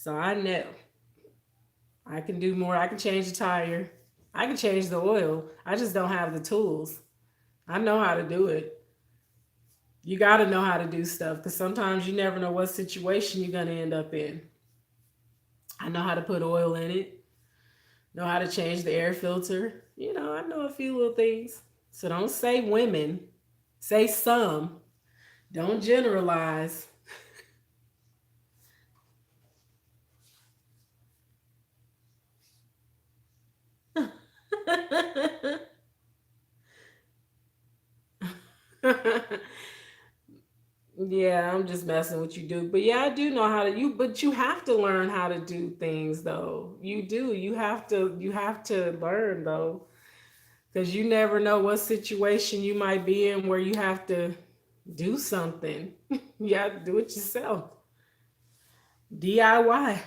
I know I can do more. I can change the tire. I can change the oil. I just don't have the tools. I know how to do it. You got to know how to do stuff because sometimes you never know what situation you're going to end up in. I know how to put oil in it, know how to change the air filter. I know a few little things. So don't say women, say some. Don't generalize. Yeah, I'm just messing with you, Duke. But yeah, I do know how to but you have to learn how to do things though. You do. You have to learn though. Because you never know what situation you might be in where you have to do something. You have to do it yourself. DIY.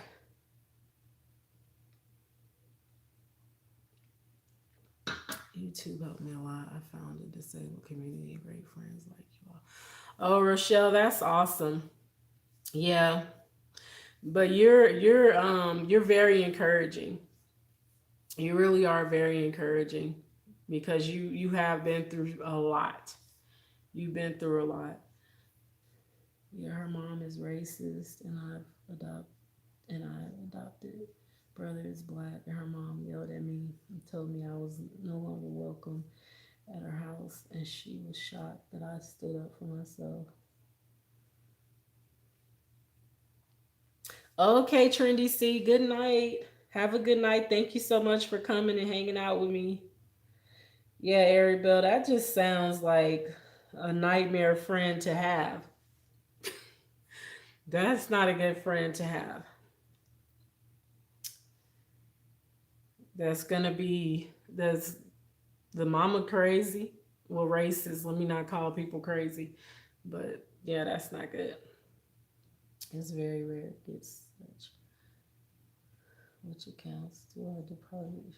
YouTube helped me a lot. I found a disabled community and great friends like you all. Oh, Rochelle, that's awesome. Yeah, but you're very encouraging. You really are very encouraging because you have been through a lot. You've been through a lot. Yeah, her mom is racist, and I adopted. Brother is black, and her mom yelled at me and told me I was no longer welcome at her house, and she was shocked that I stood up for myself. Okay, Trendy C, good night. Have a good night. Thank you so much for coming and hanging out with me. Yeah, Ari Bell, that just sounds like a nightmare friend to have. That's not a good friend to have. That's the mama crazy. Well, racist. Let me not call people crazy. But yeah, that's not good. It's very rare it gets such which accounts to our department.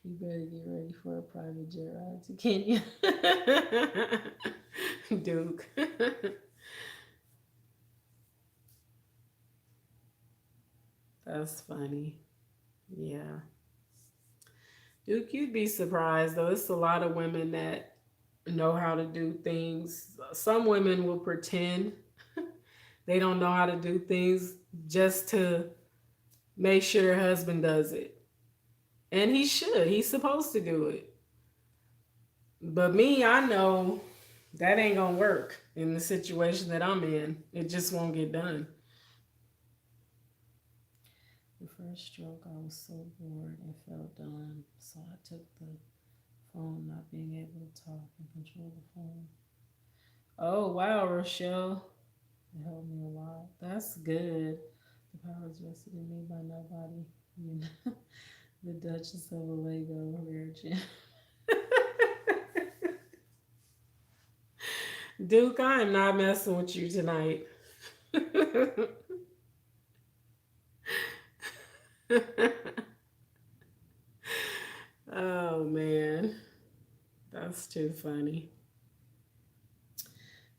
You better get ready for a private jet ride to Kenya. Duke. That's funny. Yeah. Duke, you'd be surprised though. It's a lot of women that know how to do things. Some women will pretend they don't know how to do things just to make sure her husband does it. And he should. He's supposed to do it. But me, I know that ain't gonna work in the situation that I'm in. It just won't get done. The first stroke, I was so bored and felt done. So I took the phone, not being able to talk and control the phone. Oh, wow, Rochelle. It helped me a lot. That's good. The power is vested in me by nobody. You know, the Duchess of a Lego Virgin. Duke, I am not messing with you tonight. Oh man, that's too funny.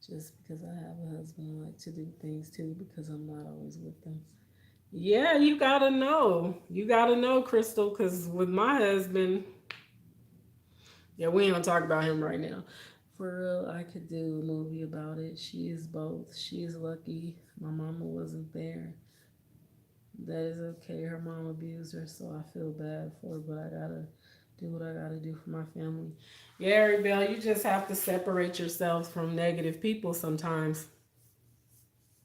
Just because I have a husband, I like to do things too because I'm not always with them. Yeah, you gotta know. You gotta know, Crystal, because with my husband, yeah, we ain't gonna talk about him right now. For real, I could do a movie about it. She is both. She is lucky my mama wasn't there. That is okay. Her mom abused her, so I feel bad for her, but I gotta do what I gotta do for my family. Yeah, Bell, you just have to separate yourselves from negative people sometimes.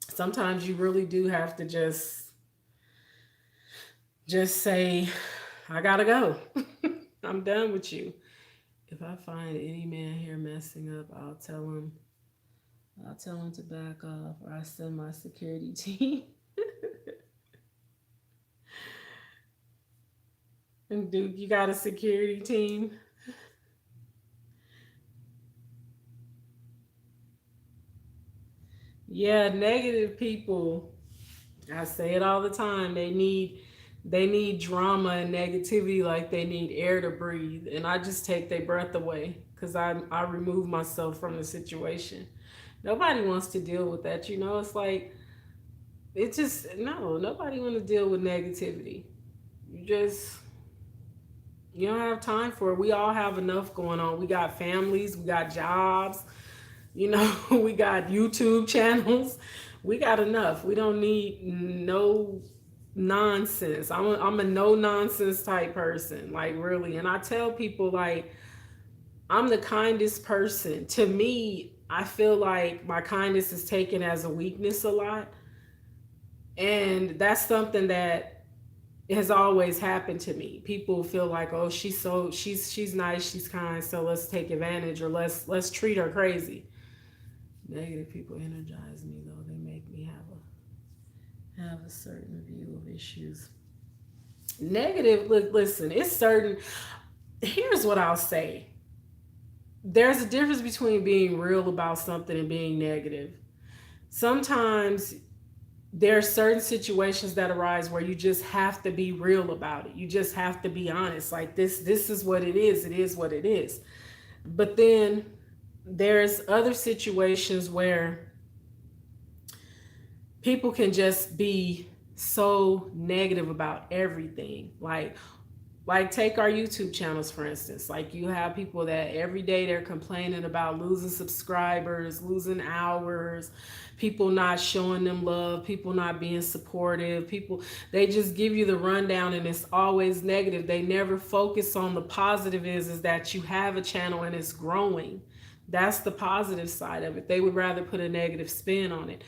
Sometimes you really do have to just say, I gotta go. I'm done with you. If I find any man here messing up, I'll tell him to back off or I send my security team. And Duke, you got a security team? Yeah, negative people. I say it all the time. They need drama and negativity like they need air to breathe, and I just take their breath away because I remove myself from the situation. Nobody wants to deal with that. It's like it just no. Nobody want to deal with negativity. You just you don't have time for it. We all have enough going on. We got families. We got jobs. We got YouTube channels. We got enough. We don't need no nonsense. I'm a no nonsense type person, like really. And I tell people like I'm the kindest person. To me, I feel like my kindness is taken as a weakness a lot, and that's something that has always happened to me. People feel like, oh, she's nice, she's kind, so let's take advantage or let's treat her crazy. Negative people energize me though. They make me have a certain view of issues. Negative, look, listen, it's certain. Here's what I'll say. There's a difference between being real about something and being negative. Sometimes there are certain situations that arise where you just have to be real about it. You just have to be honest. Like this is what it is. It is what it is. But then there's other situations where people can just be so negative about everything. Like take our YouTube channels for instance. Like you have people that every day they're complaining about losing subscribers, losing hours, people not showing them love, people not being supportive, people they just give you the rundown and it's always negative. They never focus on the positive is that you have a channel and it's growing. That's the positive side of it. They would rather put a negative spin on it.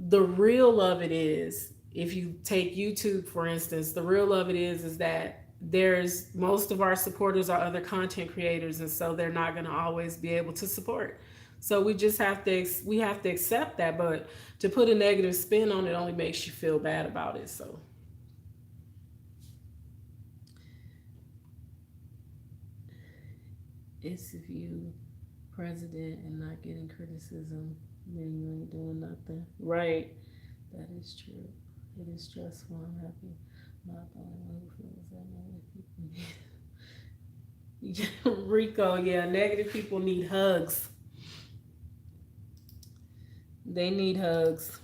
The real of it is, if you take YouTube for instance, the real of it is that there's most of our supporters are other content creators, and so they're not going to always be able to support. So we have to accept that, but to put a negative spin on it only makes you feel bad about it. So it's if you president and not getting criticism, then you ain't doing nothing. Right. That is true. It is stressful. I'm happy. I'm not the only one who feels that negative people need. Rico, yeah, negative people need hugs. They need hugs.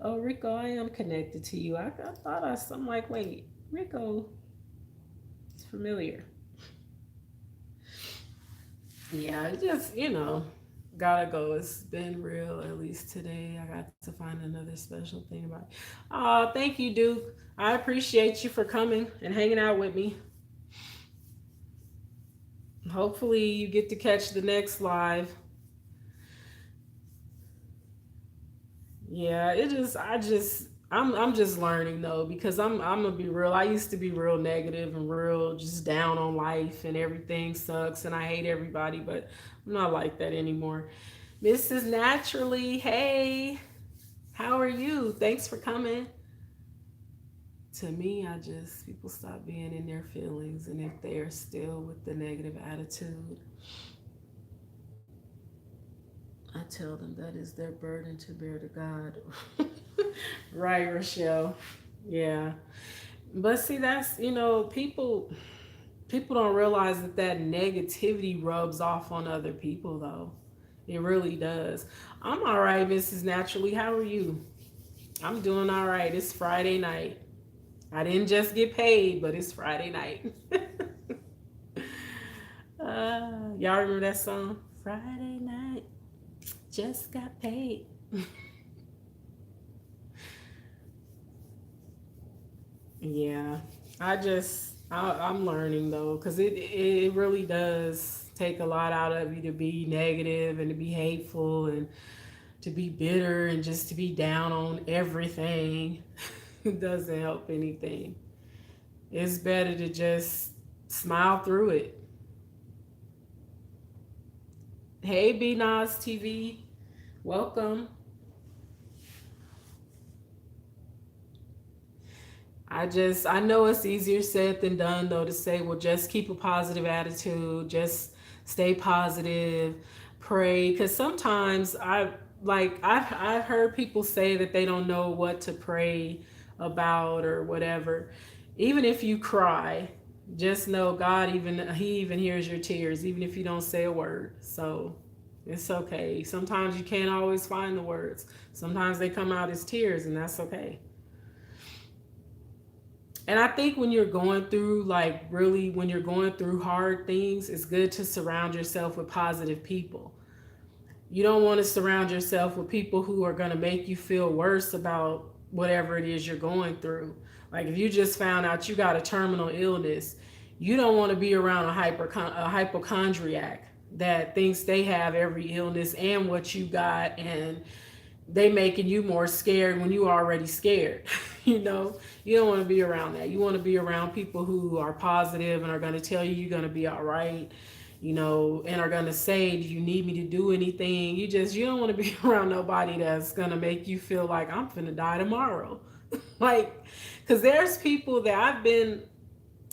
Oh, Rico, I am connected to you. I thought I'm like, wait, Rico, it's familiar. Yeah, it just, gotta go. It's been real, at least today. I got to find another special thing about it. Thank you, Duke. I appreciate you for coming and hanging out with me. Hopefully you get to catch the next live. Yeah, I'm just learning though, because I'm gonna be real. I used to be real negative and real just down on life and everything sucks and I hate everybody, but I'm not like that anymore. Mrs. Naturally, hey. How are you? Thanks for coming. To me, people stop being in their feelings, and if they are still with the negative attitude, I tell them that is their burden to bear to God. Right, Rochelle? Yeah. But see, that's, people don't realize that negativity rubs off on other people, though. It really does. I'm all right, Mrs. Naturally. How are you? I'm doing all right. It's Friday night. I didn't just get paid, but it's Friday night. Y'all remember that song? Friday night, just got paid. Yeah, I'm learning though, because it really does take a lot out of you to be negative and to be hateful and to be bitter and just to be down on everything. It doesn't help anything. It's better to just smile through it. Hey, B Nas TV, welcome. I know it's easier said than done though to say, well, just keep a positive attitude, just stay positive, pray. Because sometimes I've heard people say that they don't know what to pray about or whatever. Even if you cry, just know God He even hears your tears, even if you don't say a word. So it's okay. Sometimes you can't always find the words. Sometimes they come out as tears, and that's okay. And I think when you're going through, like, really, when you're going through hard things, it's good to surround yourself with positive people. You don't want to surround yourself with people who are going to make you feel worse about whatever it is you're going through. Like, if you just found out you got a terminal illness, you don't want to be around a hypochondriac that thinks they have every illness and what you got, and they making you more scared when you already scared. You don't want to be around that. You want to be around people who are positive and are going to tell you you're going to be all right, and are going to say, do you need me to do anything? You don't want to be around nobody that's going to make you feel like I'm finna die tomorrow. Like, because there's people that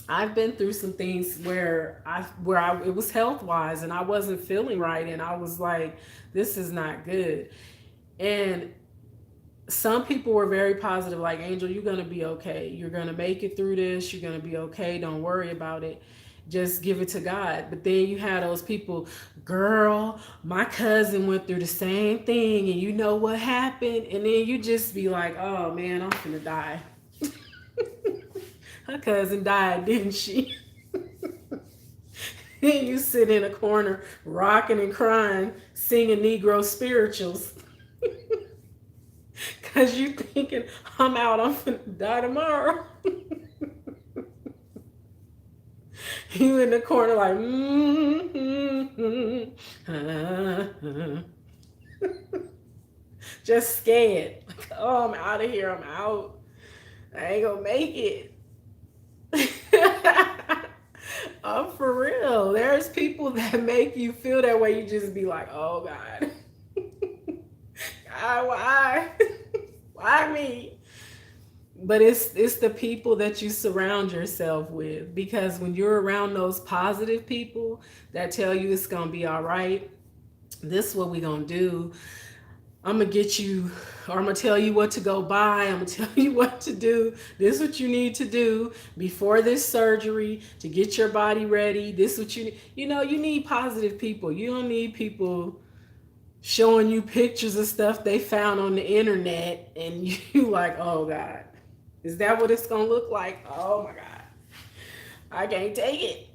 I've been through some things where it was health wise and I wasn't feeling right, and I was like, this is not good. And some people were very positive, like, Angel, you're going to be okay. You're going to make it through this. You're going to be okay. Don't worry about it. Just give it to God. But then you had those people, girl, my cousin went through the same thing, and you know what happened? And then you just be like, oh man, I'm gonna die. Her cousin died, didn't she? Then you sit in a corner, rocking and crying, singing Negro spirituals. Cause you thinking, I'm out, I'm gonna die tomorrow. You in the corner like, just scared. Like, oh, I'm out of here. I'm out. I ain't gonna make it. For real. There's people that make you feel that way. You just be like, oh God. God, why? Why me? But it's the people that you surround yourself with, because when you're around those positive people that tell you it's gonna be all right, this is what we gonna do. I'm gonna get you, or I'm gonna tell you what to go buy. I'm gonna tell you what to do. This is what you need to do before this surgery to get your body ready. This is what you need. You need positive people. You don't need people showing you pictures of stuff they found on the internet, and you like, oh God, is that what it's gonna look like? Oh my God, I can't take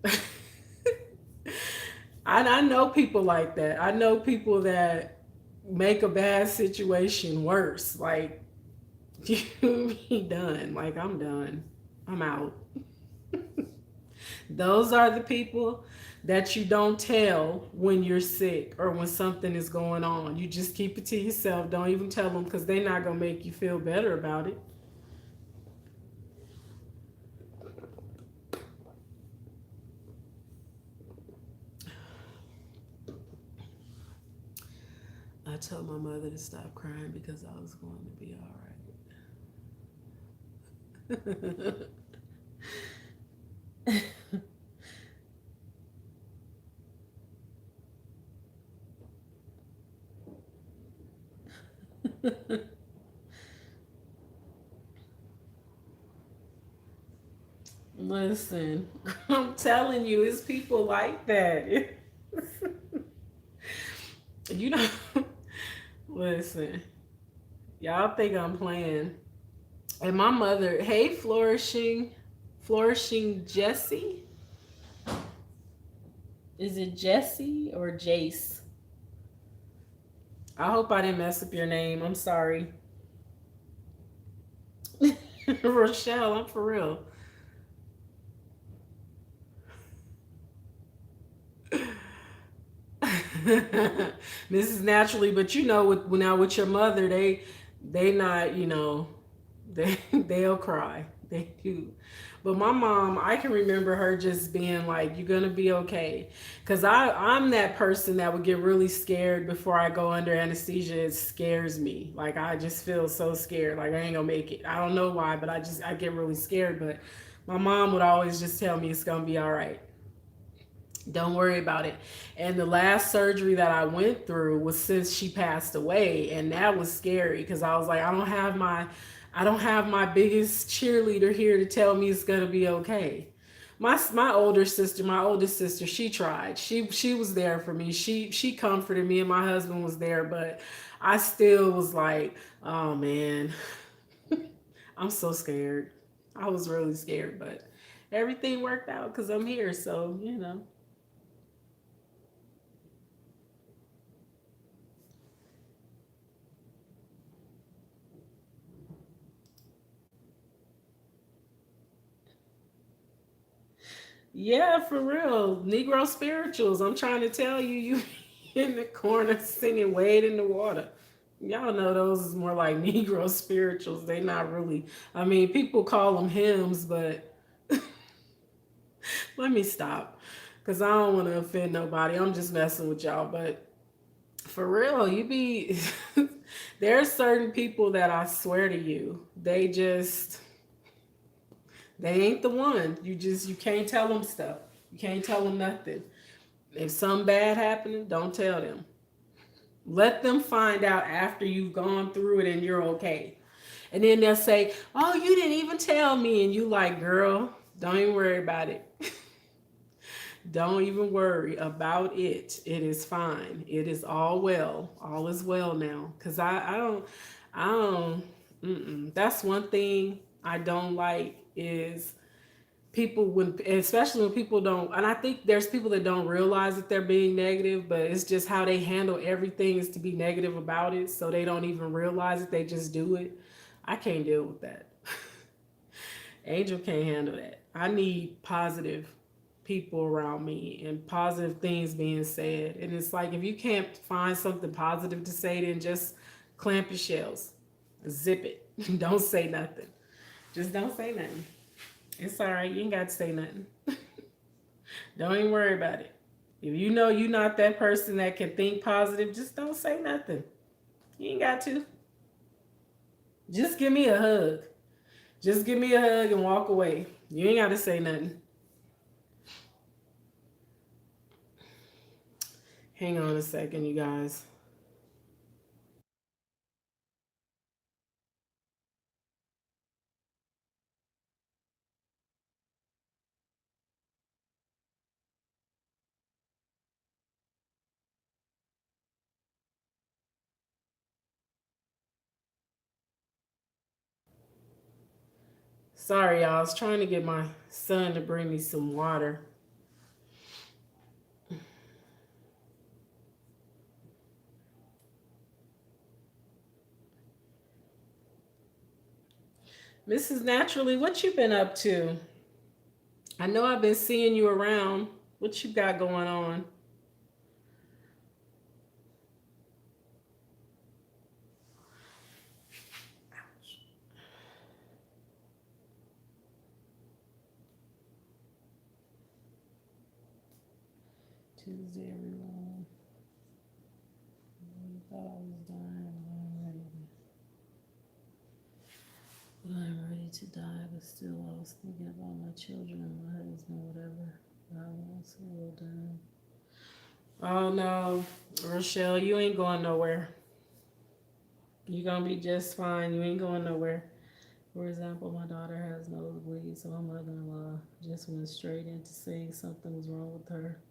it. I know people like that. I know people that make a bad situation worse. Like, you be done. Like, I'm done. I'm out. Those are the people that you don't tell when you're sick or when something is going on. You just keep it to yourself. Don't even tell them, because they're not going to make you feel better about it. I told my mother to stop crying because I was going to be all right. Listen, I'm telling you, it's people like that. You know, listen, y'all think I'm playing. And my mother, hey, flourishing Jesse. Is it Jesse or Jace? I hope I didn't mess up your name. I'm sorry. Rochelle, I'm for real. Mrs. Naturally, but you know, with now with your mother, they not, they'll cry. They do. But my mom, I can remember her just being like, "You're gonna be okay," because I'm that person that would get really scared before I go under anesthesia. It scares me. Like I just feel so scared. Like I ain't gonna make it. I don't know why, but I get really scared. But my mom would always just tell me it's gonna be all right. Don't worry about it. And the last surgery that I went through was since she passed away, and that was scary because I was like, I don't have my biggest cheerleader here to tell me it's gonna be okay. My older sister, my oldest sister, she tried. She was there for me. She comforted me, and my husband was there, but I still was like, oh man, I'm so scared. I was really scared, but everything worked out because I'm here. So Yeah, for real. Negro spirituals. I'm trying to tell you, you in the corner singing Wade in the Water. Y'all know those is more like Negro spirituals. They not really, I mean, people call them hymns, but let me stop. Because I don't want to offend nobody. I'm just messing with y'all. But for real, there are certain people that I swear to you, they ain't the one. You can't tell them stuff. You can't tell them nothing. If something bad happening, don't tell them. Let them find out after you've gone through it and you're okay. And then they'll say, "Oh, you didn't even tell me." And you like, "Girl, don't even worry about it. Don't even worry about it. It is fine. It is all well. All is well now." Cuz I don't that's one thing I don't like is people when especially when people don't, and I think there's people that don't realize that they're being negative, but it's just how they handle everything is to be negative about it, so they don't even realize it, they just do it. I can't deal with that. Angel can't handle that. I need positive people around me and positive things being said, and it's like if you can't find something positive to say, then just clamp your shells, zip it. Don't say nothing. Just don't say nothing. It's all right. You ain't got to say nothing. Don't even worry about it. If you know you're not that person that can think positive, just don't say nothing. You ain't got to. Just give me a hug. Just give me a hug and walk away. You ain't got to say nothing. Hang on a second, you guys. Sorry, y'all. I was trying to get my son to bring me some water. Mrs. Naturally, what you been up to? I know I've been seeing you around. What you got going on? Tuesday, everyone. I thought I was But I'm ready to die, but still I was thinking about my children and my husband, whatever God wants will done. Oh no, Rochelle, you ain't going nowhere. You gonna be just fine. You ain't going nowhere. For example, my daughter has nosebleeds, so my mother-in-law just went straight into saying something was wrong with her.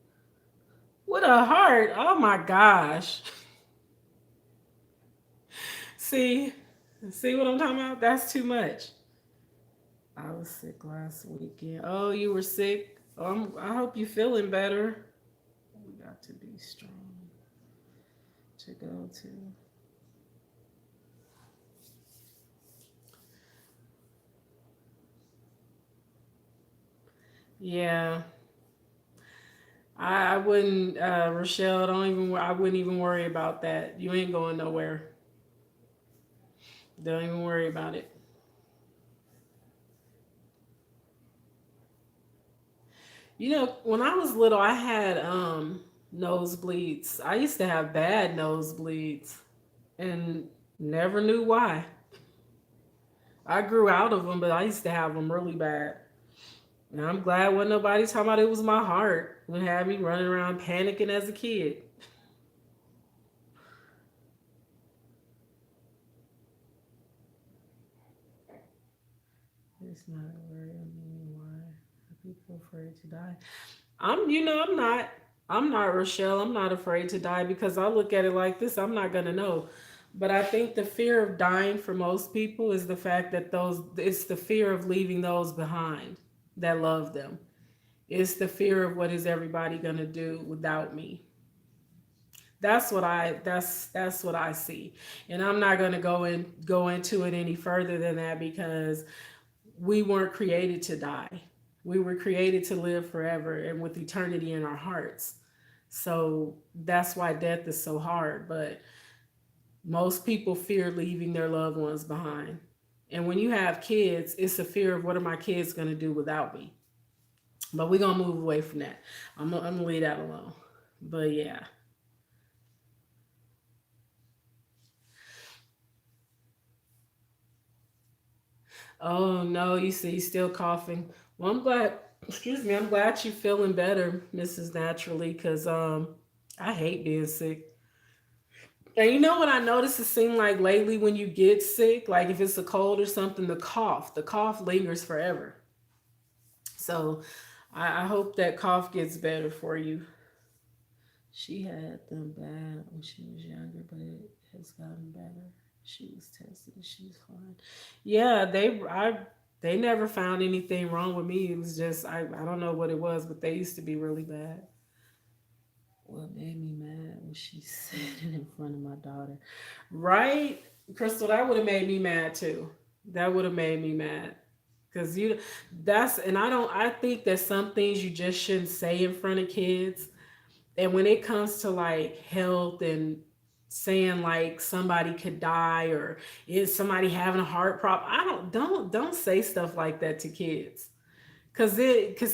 With a heart. Oh my gosh. See, see what I'm talking about? That's too much. I was sick last weekend. Oh, you were sick. I hope you feeling better. We got to be strong to go to. Yeah, I wouldn't, Rochelle. Don't even. I wouldn't even worry about that. You ain't going nowhere. Don't even worry about it. You know, when I was little, I had nosebleeds. I used to have bad nosebleeds and never knew why. I grew out of them, but I used to have them really bad. And I'm glad when nobody talking about it was my heart. It had me running around panicking as a kid. It's not a worry. I mean, why are people afraid to die? I'm not. I'm not Rochelle. I'm not afraid to die because I look at it like this. I'm not gonna know. But I think the fear of dying for most people is the fact that it's the fear of leaving those behind that love them. It's the fear of what is everybody gonna do without me. That's what I see. And I'm not gonna go into it any further than that because we weren't created to die. We were created to live forever and with eternity in our hearts. So that's why death is so hard. But most people fear leaving their loved ones behind. And when you have kids, it's a fear of what are my kids going to do without me. But we're going to move away from that. I'm going to leave that alone. But yeah. Oh no, you see, he's still coughing. Well, I'm glad. Excuse me. I'm glad you're feeling better, Mrs. Naturally, because I hate being sick. And you know what I noticed? It seemed like lately when you get sick, like if it's a cold or something, the cough lingers forever. So I hope that cough gets better for you. She had them bad when she was younger, but it has gotten better. She was tested and she's fine. Yeah, they never found anything wrong with me. It was just I don't know what it was, but they used to be really bad. What made me mad when she said it in front of my daughter. Right? Crystal, that would have made me mad too. That would have made me mad. Cause you that's and I think that some things you just shouldn't say in front of kids. And when it comes to like health and saying like somebody could die or is somebody having a heart problem, I don't say stuff like that to kids. Cause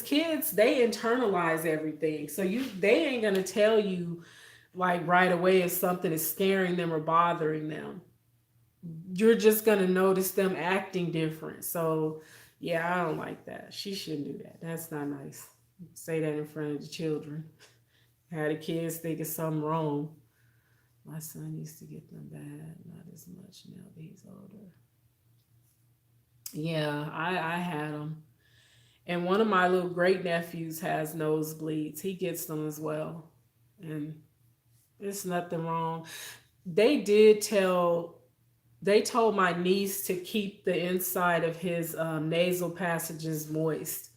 kids they internalize everything. So they ain't gonna tell you like right away if something is scaring them or bothering them. You're just gonna notice them acting different. So yeah, I don't like that. She shouldn't do that. That's not nice. Say that in front of the children. Had the kids thinking something wrong. My son used to get them bad, not as much now that he's older. Yeah, I had them. And one of my little great nephews has nosebleeds. He gets them as well. And it's nothing wrong. They did tell they told my niece to keep the inside of his nasal passages moist,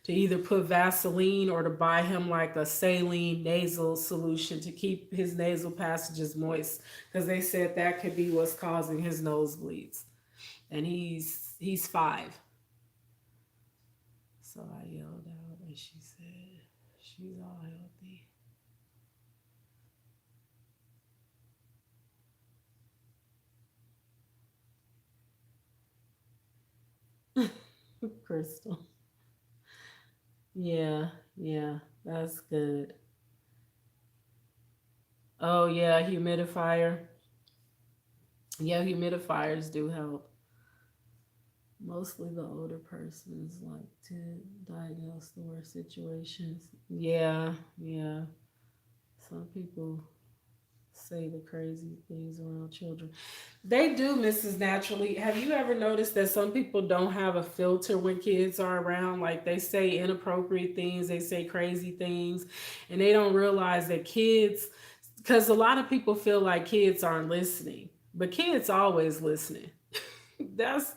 to either put Vaseline or to buy him like a saline nasal solution to keep his nasal passages moist, because they said that could be what's causing his nosebleeds. And he's 5. So I yelled out, and she said she's all healthy. Crystal. Yeah, yeah, that's good. Oh yeah, humidifier. Yeah, humidifiers do help. Mostly the older persons like to diagnose the worst situations. Yeah, yeah. Some people say the crazy things around children. They do, Mrs. Naturally. Have you ever noticed that some people don't have a filter when kids are around? Like they say inappropriate things, they say crazy things, and they don't realize that kids, because a lot of people feel like kids aren't listening, but kids always listening. That's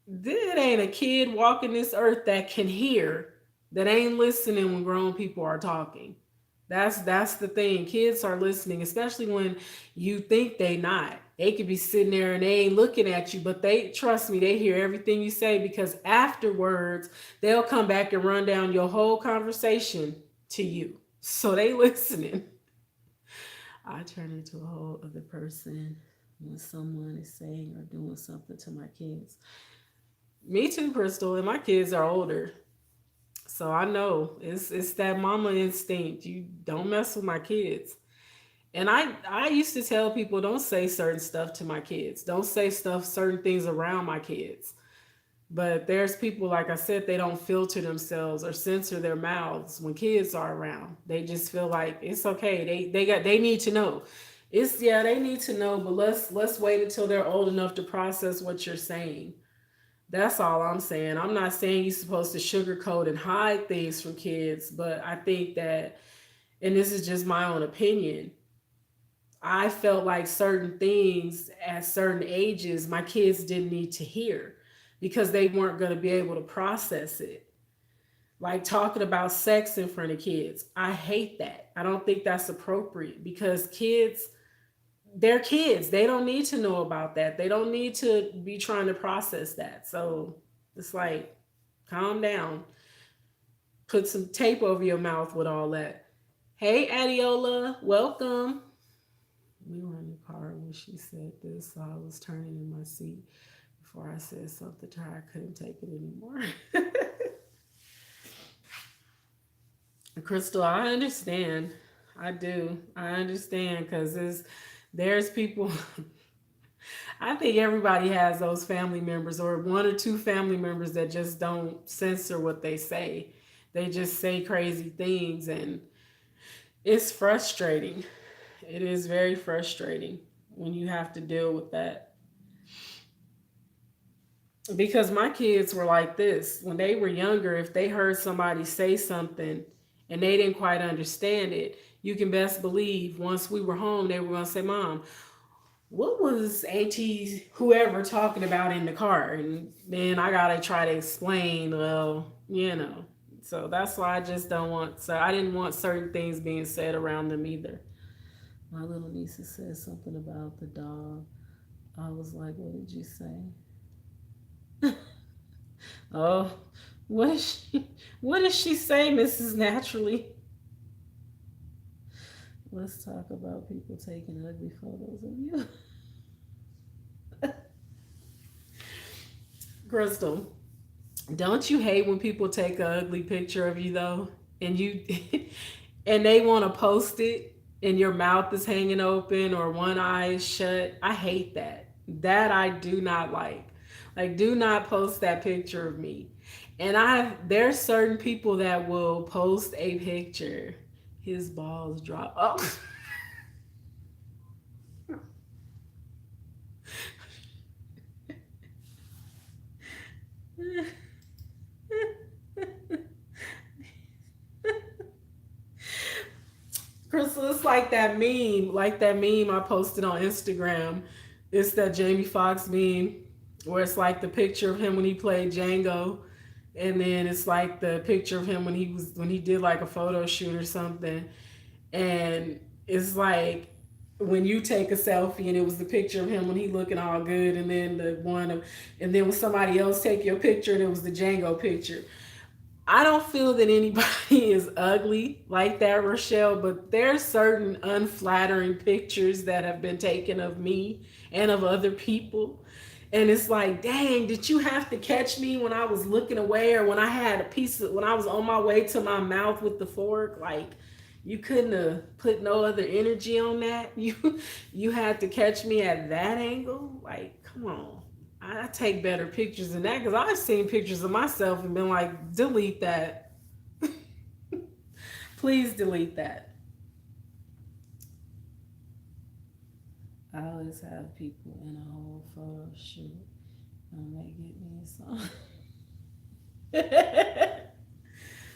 It ain't a kid walking this earth that can hear that ain't listening when grown people are talking. That's the thing. Kids are listening, especially when you think they not. They could be sitting there and they ain't looking at you, but they trust me, they hear everything you say because afterwards they'll come back and run down your whole conversation to you. So they listening. I turn into a whole other person when someone is saying or doing something to my kids. Me too, Crystal, and my kids are older. So I know it's that mama instinct. You don't mess with my kids. And I used to tell people don't say certain stuff to my kids. Don't say certain things around my kids. But there's people like I said they don't filter themselves or censor their mouths when kids are around. They just feel like it's okay. They need to know. It's yeah, they need to know, but let's wait until they're old enough to process what you're saying. That's all I'm saying. I'm not saying you're supposed to sugarcoat and hide things from kids, but I think that, and this is just my own opinion, I felt like certain things at certain ages my kids didn't need to hear because they weren't going to be able to process it. Like talking about sex in front of kids. I hate that. I don't think that's appropriate because they're kids. They don't need to know about that. They don't need to be trying to process that. So it's like, calm down. Put some tape over your mouth with all that. Hey, Adiola, welcome. We were in the car when she said this, so I was turning in my seat before I said something to her. I couldn't take it anymore. Crystal, I understand. I do. I understand because there's people. I think everybody has those family members or one or two family members that just don't censor what they say. They just say crazy things and it's frustrating. It is very frustrating when you have to deal with that. Because my kids were like this. When they were younger, if they heard somebody say something and they didn't quite understand it, you can best believe once we were home, they were going to say, Mom, what was Auntie whoever talking about in the car? And then I gotta try to explain, well. So that's why I just don't want, so I didn't want certain things being said around them either. My little niece said something about the dog. I was like, what did you say? Oh, what does she say, Mrs. Naturally? Let's talk about people taking ugly photos of you. Crystal, don't you hate when people take an ugly picture of you though? And you and they want to post it and your mouth is hanging open or one eye is shut. I hate that. That I do not like. Like do not post that picture of me. And there's certain people that will post a picture. His balls drop. Oh. Crystal, it's like that meme I posted on Instagram. It's that Jamie Foxx meme where it's like the picture of him when he played Django, and then it's like the picture of him when he did like a photo shoot or something, and it's like when you take a selfie and it was the picture of him when he looking all good, and then and then when somebody else take your picture and it was the Django picture. I don't feel that anybody is ugly like that, Rochelle, but there's certain unflattering pictures that have been taken of me and of other people. And it's like, dang, did you have to catch me when I was looking away or when I had when I was on my way to my mouth with the fork? Like, You couldn't have put no other energy on that. You had to catch me at that angle. Like, come on. I take better pictures than that because I've seen pictures of myself and been like, delete that. Please delete that. I always have people in a whole photo shoot. They get me some.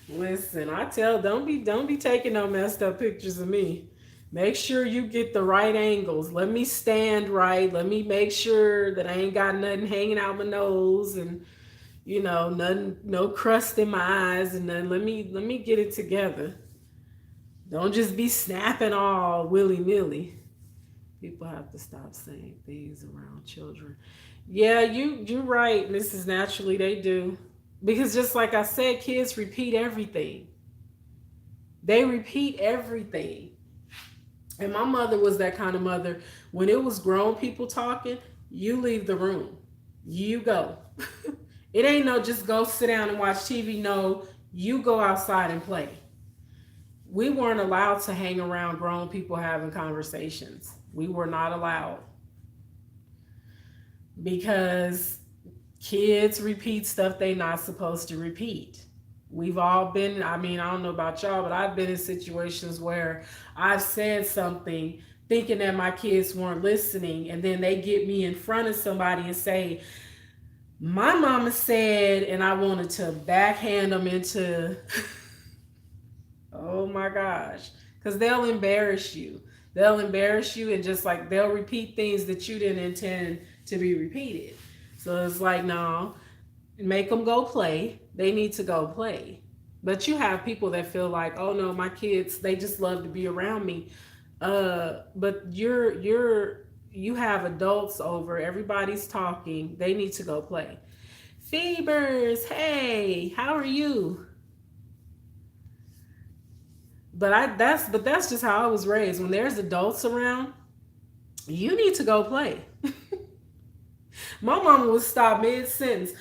Listen, I tell don't be taking no messed up pictures of me. Make sure you get the right angles. Let me stand right. Let me make sure that I ain't got nothing hanging out my nose and nothing, no crust in my eyes, and then let me get it together. Don't just be snapping all willy nilly. People have to stop saying things around children. Yeah, you're right, Mrs. Naturally, they do. Because just like I said, kids repeat everything. They repeat everything. And my mother was that kind of mother. When it was grown people talking, you leave the room. You go. It ain't no just go sit down and watch TV. No, you go outside and play. We weren't allowed to hang around grown people having conversations. We were not allowed because kids repeat stuff they not supposed to repeat. We've all been, I mean, I don't know about y'all, but I've been in situations where I've said something thinking that my kids weren't listening, and then they get me in front of somebody and say, my mama said, and I wanted to backhand them into, oh my gosh, because they'll embarrass you. They'll embarrass you, and just like they'll repeat things that you didn't intend to be repeated. So it's like, no, make them go play. They need to go play. But you have people that feel like, oh no, my kids, they just love to be around me. But you have adults over, everybody's talking, they need to go play. Fevers, hey, how are you? But that's just how I was raised. When there's adults around, you need to go play. My mama would stop mid sentence.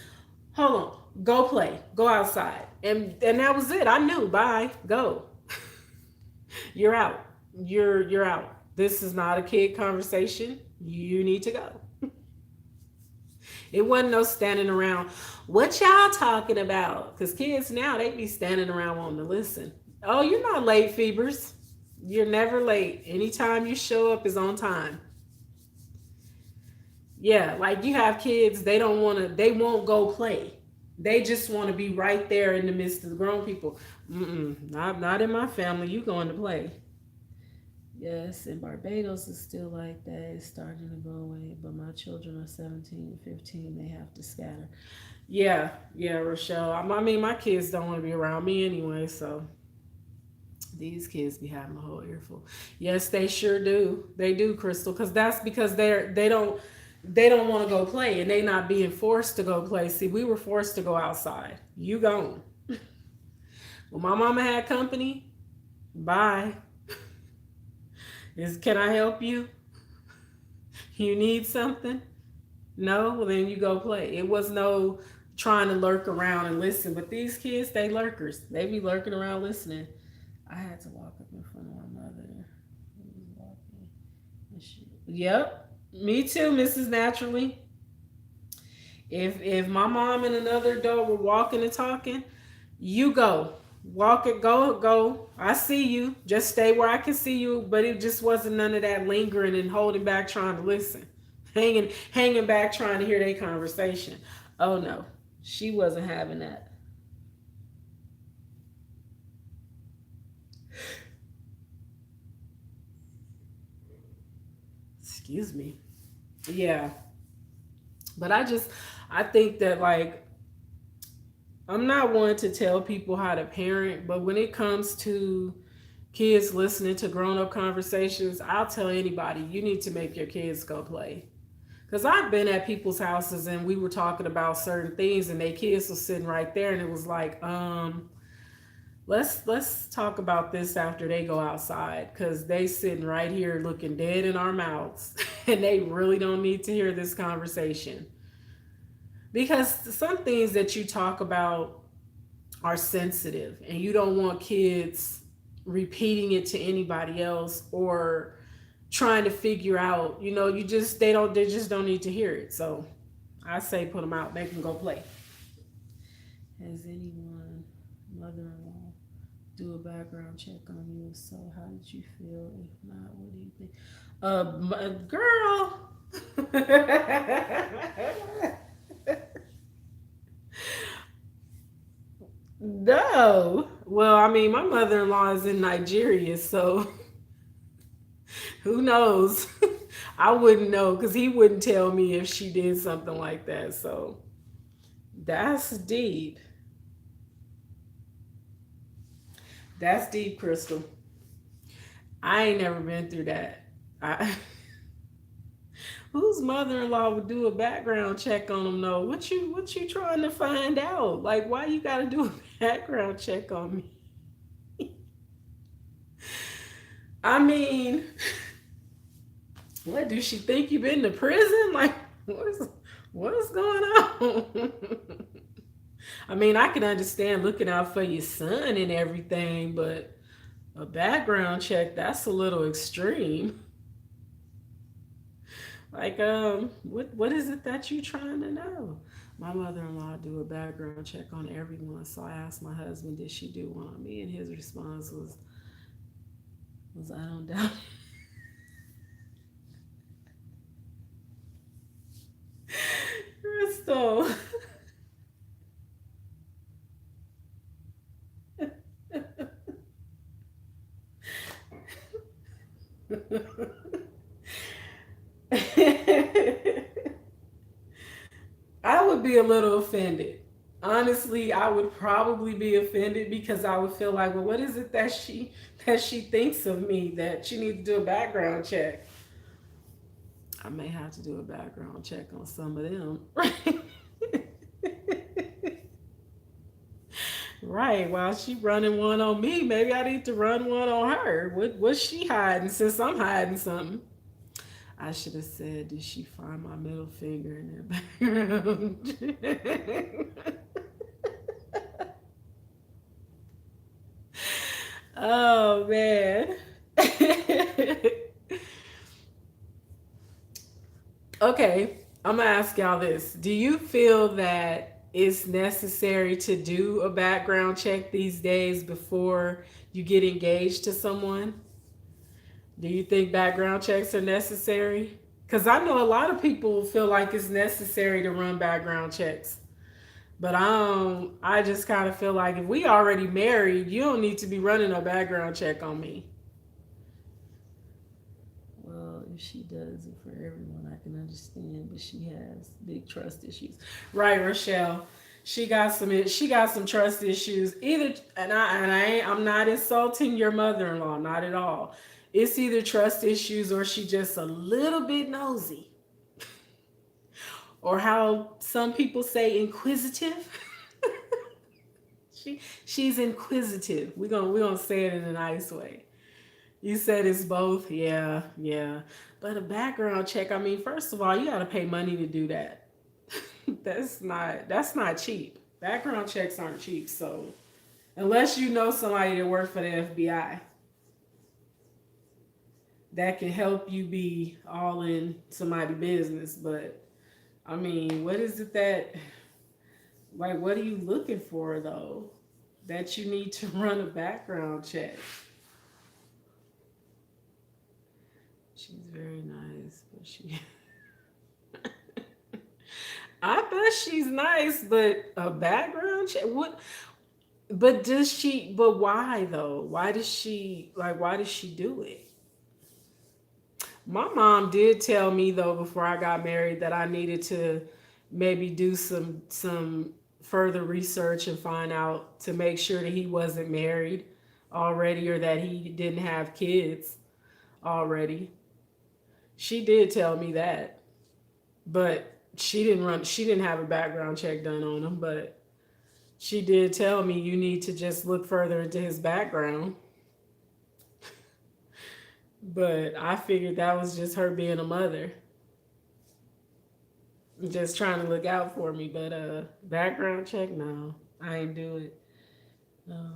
Hold on, go play, go outside, and that was it. I knew. Bye, go. You're out. You're out. This is not a kid conversation. You need to go. It wasn't no standing around. What y'all talking about? Because kids now, they be standing around wanting to listen. Oh, you're not late, Fevers. You're never late. Anytime you show up is on time. Yeah, like you have kids, they won't go play. They just want to be right there in the midst of the grown people. Not in my family. You going to play. Yes, and Barbados is still like that. It's starting to go away, but my children are 17, 15. They have to scatter. Yeah, Rochelle. I mean, my kids don't want to be around me anyway, so these kids be having a whole earful. Yes, they sure do. They do, Crystal, because that's because they don't want to go play, and they not being forced to go play. See, we were forced to go outside. You gone. When my mama had company, bye. Can I help you? You need something? No? Well, then you go play. It was no trying to lurk around and listen. But these kids, they lurkers. They be lurking around listening. I had to walk up in front of my mother. Yep. Me too, Mrs. Naturally. If my mom and another adult were walking and talking, you go. Walk it, go. I see you. Just stay where I can see you. But it just wasn't none of that lingering and holding back trying to listen. Hanging back trying to hear their conversation. Oh no. She wasn't having that. Excuse me. Yeah. But I think that like I'm not one to tell people how to parent, but when it comes to kids listening to grown up conversations, I'll tell anybody you need to make your kids go play. Because I've been at people's houses and we were talking about certain things and their kids were sitting right there and it was like, let's talk about this after they go outside because they sitting right here looking dead in our mouths and they really don't need to hear this conversation. Because some things that you talk about are sensitive and you don't want kids repeating it to anybody else or trying to figure out, you just they just don't need to hear it. So I say put them out. They can go play. Has anyone, mother-in-law, do a background check on you? If so, how did you feel? If not, what do you think? Girl. No. Well, I mean, my mother-in-law is in Nigeria, so who knows? I wouldn't know because he wouldn't tell me if she did something like that. So that's deep. That's deep, Crystal. I ain't never been through that. I, whose mother-in-law would do a background check on them though? What you trying to find out? Like why you gotta do a background check on me? I mean, what do she think you been to prison? Like what's going on? I mean, I can understand looking out for your son and everything, but a background check, that's a little extreme. Like, what is it that you trying to know? My mother-in-law do a background check on everyone, so I asked my husband, did she do one on me? And his response was I don't doubt it. Crystal. I would be a little offended. Honestly, I would probably be offended because I would feel like, well, what is it that she thinks of me that she needs to do a background check? I may have to do a background check on some of them. Right. While she running one on me, maybe I need to run one on her. What's she hiding since I'm hiding something? I should have said, did she find my middle finger in her background? Oh man. Okay, I'm gonna ask y'all this. Do you feel that it's necessary to do a background check these days before you get engaged to someone? Do you think background checks are necessary? Because I know a lot of people feel like it's necessary to run background checks. But I just kind of feel like if we already married, you don't need to be running a background check on me. Well, if she does it for everyone, I can understand, but she has big trust issues. Right, Rochelle. She got some trust issues. Either I'm not insulting your mother-in-law, not at all. It's either trust issues or she just a little bit nosy. Or how some people say inquisitive. She's inquisitive. We're gonna say it in a nice way. You said it's both. Yeah, yeah. But a background check, I mean, first of all, you gotta pay money to do that. That's not cheap. Background checks aren't cheap, so unless you know somebody that works for the FBI that can help you be all in somebody's business. But I mean, what is it that like what are you looking for though? That you need to run a background check. She's very nice, but she I bet she's nice, but a background check? What? But does she? But why though? Why does she do it? My mom did tell me though before I got married that I needed to maybe do some further research and find out to make sure that he wasn't married already or that he didn't have kids already. She did tell me that, but she didn't have a background check done on him, but she did tell me you need to just look further into his background. But I figured that was just her being a mother, just trying to look out for me. But background check, no, I ain't do it. No.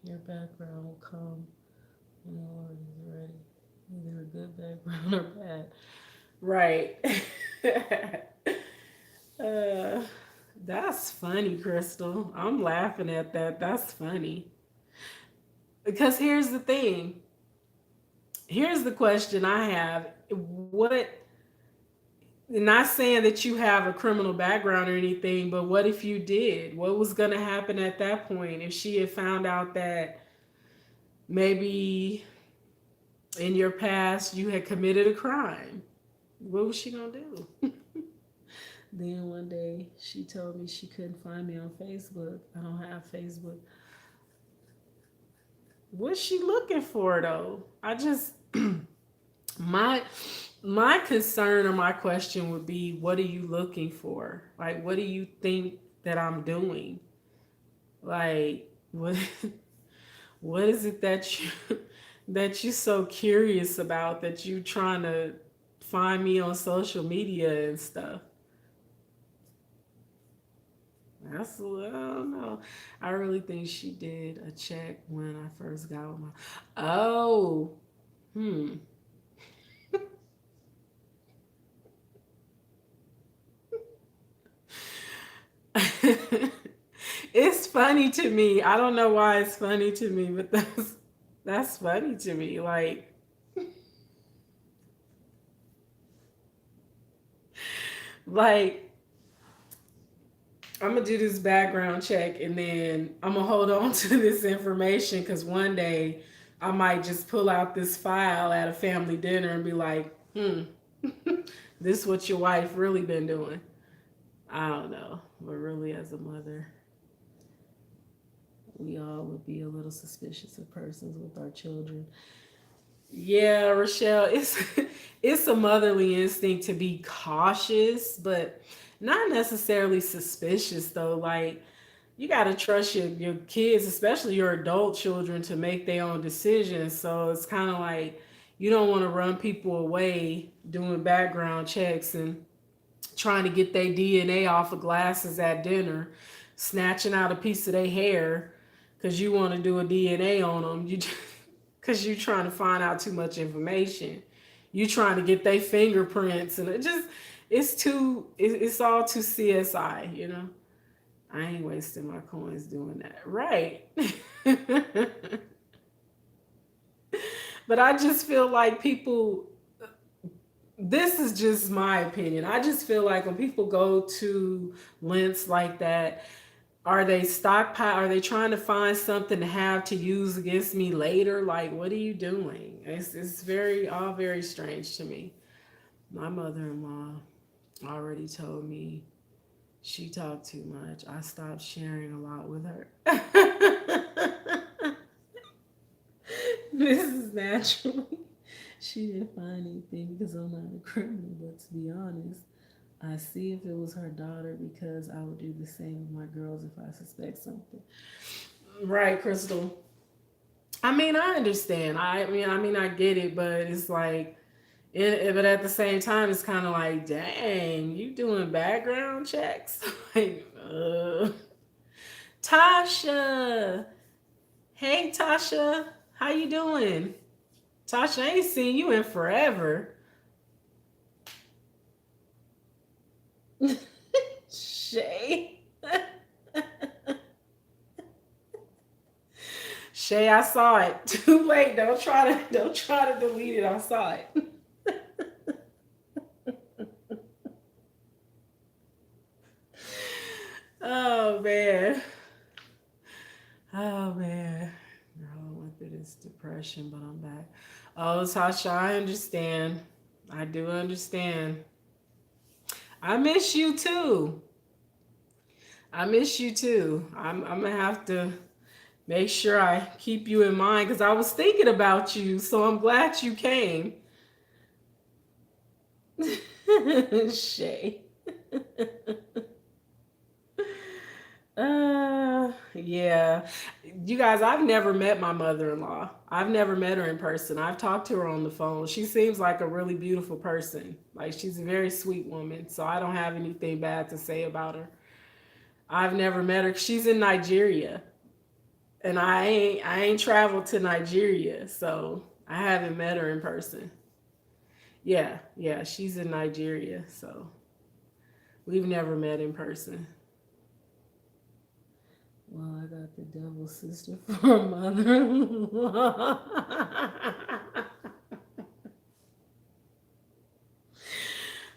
Your background will come when the Lord is ready. Either a good background or bad. Right. uh, that's funny, Crystal. I'm laughing at that. That's funny. Because here's the thing. Here's the question I have. What, not saying that you have a criminal background or anything, but what if you did? What was going to happen at that point if she had found out that maybe in your past you had committed a crime? What was she going to do? Then one day she told me she couldn't find me on Facebook. I don't have Facebook. What's she looking for though? I just my my concern or my question would be, what are you looking for? Like, what do you think that I'm doing? Like, what what is it that you that you so curious about that you trying to find me on social media and stuff? That's, I don't know. I really think she did a check when I first got with my. Oh, hmm. It's funny to me. I don't know why it's funny to me, but that's funny to me. Like I'm gonna do this background check and then I'm gonna hold on to this information because one day I might just pull out this file at a family dinner and be like, this is what your wife really been doing. I don't know, but really, as a mother, we all would be a little suspicious of persons with our children. Yeah, Rochelle, it's it's a motherly instinct to be cautious, but not necessarily suspicious though. Like you gotta trust your kids, especially your adult children, to make their own decisions. So it's kind of like you don't want to run people away doing background checks and trying to get their DNA off of glasses at dinner, snatching out a piece of their hair because you want to do a DNA on them. You because you trying to find out too much information. You trying to get their fingerprints and it's all too CSI, you know. I ain't wasting my coins doing that. Right. But I just feel like people, this is just my opinion. I just feel like when people go to lengths like that, are they stockpile? Are they trying to find something to have to use against me later? Like, what are you doing? It's very all very strange to me. My mother-in-law already told me she talked too much. I stopped sharing a lot with her. This is naturally. She didn't find anything because I'm not a criminal, but to be honest, I see if it was her daughter because I would do the same with my girls if I suspect something. Right, Crystal. I mean, I understand. I mean, I get it, but it's like, but at the same time, it's kind of like, dang, you doing background checks? Like, Tasha. Hey, Tasha. How you doing? Tasha, I ain't seen you in forever. Shay. Shay, I saw it. Too late. Don't try to delete it. I saw it. Oh man. Oh man. Girl, I went through this depression, but I'm back. Oh, Tasha, I understand. I do understand. I miss you too. I miss you too. I'm gonna have to make sure I keep you in mind because I was thinking about you. So I'm glad you came. Shay. Yeah. You guys, I've never met my mother in law. I've never met her in person. I've talked to her on the phone. She seems like a really beautiful person. Like, she's a very sweet woman. So I don't have anything bad to say about her. I've never met her. She's in Nigeria. And I ain't traveled to Nigeria, so I haven't met her in person. Yeah, yeah, she's in Nigeria, so we've never met in person. Well, I got the devil's sister for a mother-in-law.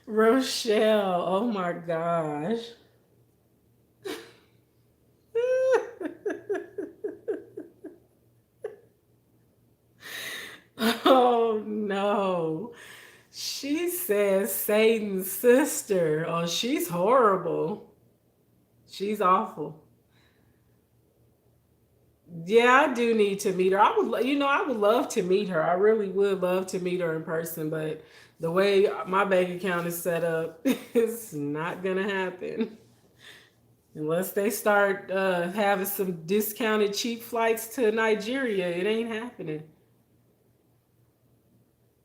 Rochelle, oh my gosh. Oh no. She says Satan's sister. Oh, she's horrible. She's awful. Yeah, I do need to meet her. I would love to meet her. I really would love to meet her in person, but the way my bank account is set up, it's not gonna happen unless they start having some discounted cheap flights to Nigeria. It ain't happening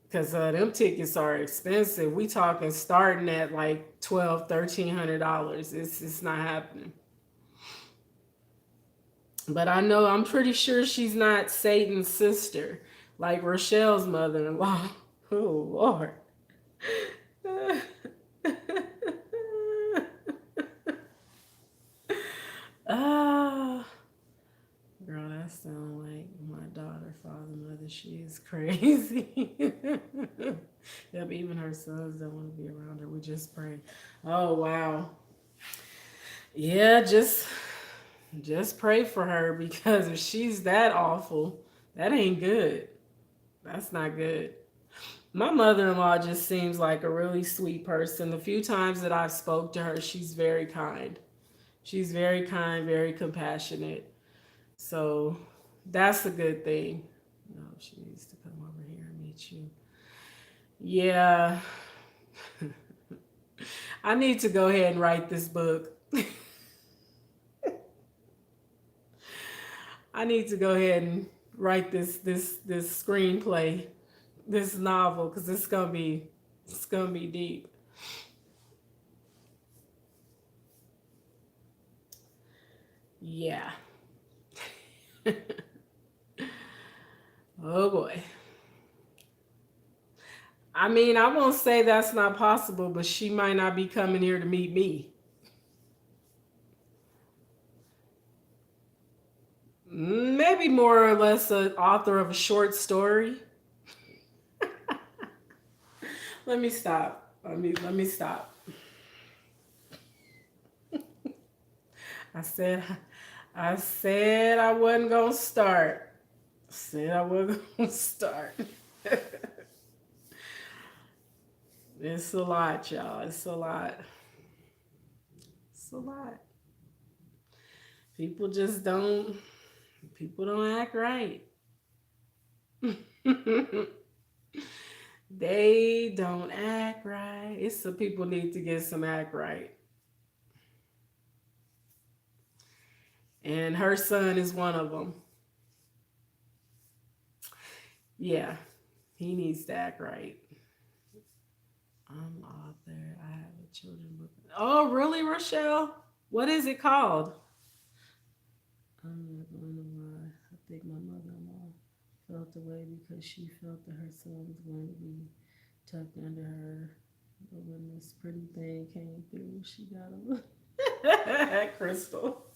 because them tickets are expensive. We talking starting at like 1,200, $1,300. It's not happening. But I know I'm pretty sure she's not Satan's sister, like Rochelle's mother-in-law. Oh Lord. Ah, girl, that sounds like my daughter, father, mother. She is crazy. Yep, even her sons don't want to be around her. We just pray. Oh wow. Yeah, just pray for her because if she's that awful, that ain't good. That's not good. My mother-in-law just seems like a really sweet person. The few times that I've spoke to her, she's very kind. She's very kind, very compassionate. So that's a good thing. No, she needs to come over here and meet you. Yeah. I need to go ahead and write this book. I need to go ahead and write this screenplay, this novel, because it's gonna be deep. Yeah. Oh boy. I mean, I won't say that's not possible, but she might not be coming here to meet me. Maybe more or less an author of a short story. Let me stop. Let me stop. I said I wasn't gonna start. I said I wasn't gonna start. It's a lot, y'all. It's a lot. It's a lot. People just don't. People don't act right. They don't act right. It's some people need to get some act right. And her son is one of them. Yeah, he needs to act right. I'm author. I have a children book. Oh, really, Rochelle? What is it called? I'm not going to lie. I think my mother-in-law felt the way because she felt that her son was going to be tucked under her. But when this pretty thing came through, she got a little Crystal.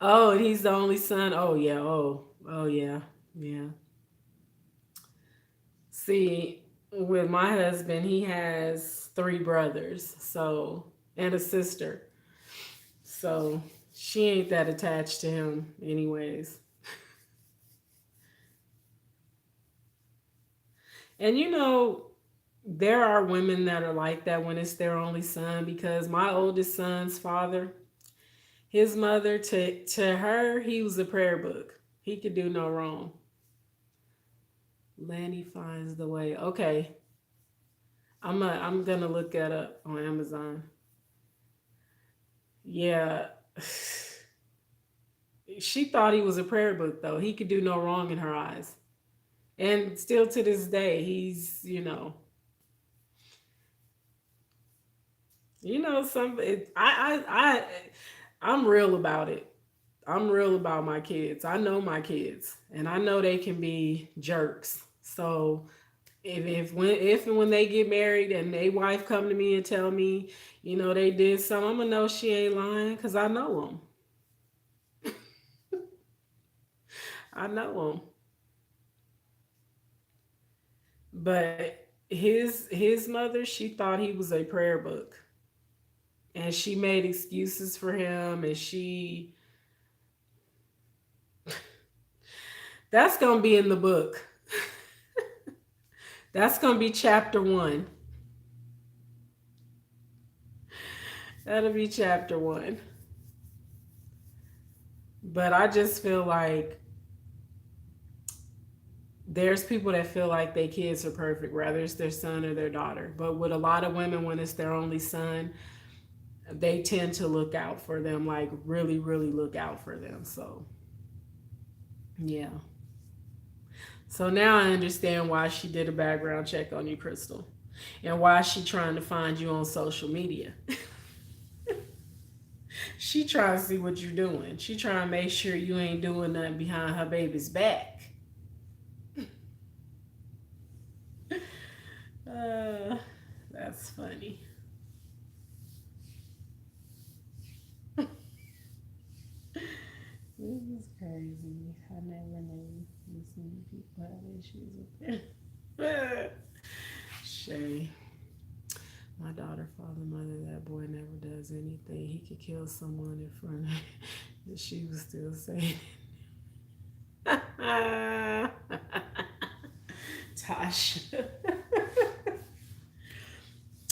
Oh, and he's the only son. Oh yeah. Oh yeah. Yeah. See, with my husband, he has three brothers, so and a sister. So she ain't that attached to him, anyways. And there are women that are like that when it's their only son because my oldest son's father, his mother to her, he was a prayer book. He could do no wrong. Lanny finds the way. Okay, I'm gonna look that up on Amazon. Yeah, she thought he was a prayer book though. He could do no wrong in her eyes, and still to this day, he's some. I'm real about it. I'm real about my kids. I know my kids, and I know they can be jerks. So if and when they get married and they wife come to me and tell me, they did something, I'm gonna know she ain't lying because I know them. I know them. But his mother, she thought he was a prayer book, and she made excuses for him, and that's gonna be in the book. That's gonna be chapter one. That'll be chapter one. But I just feel like there's people that feel like their kids are perfect, whether it's their son or their daughter. But with a lot of women, when it's their only son, they tend to look out for them, like really, really look out for them. So, yeah. So now I understand why she did a background check on you, Crystal, and why she trying to find you on social media. She trying to see what you're doing. She trying to make sure you ain't doing nothing behind her baby's back. Uh, that's funny. This is crazy. I never knew this many people have issues with it. Shay, my daughter, father, mother, that boy never does anything. He could kill someone in front of me. She was still saying it. Tasha.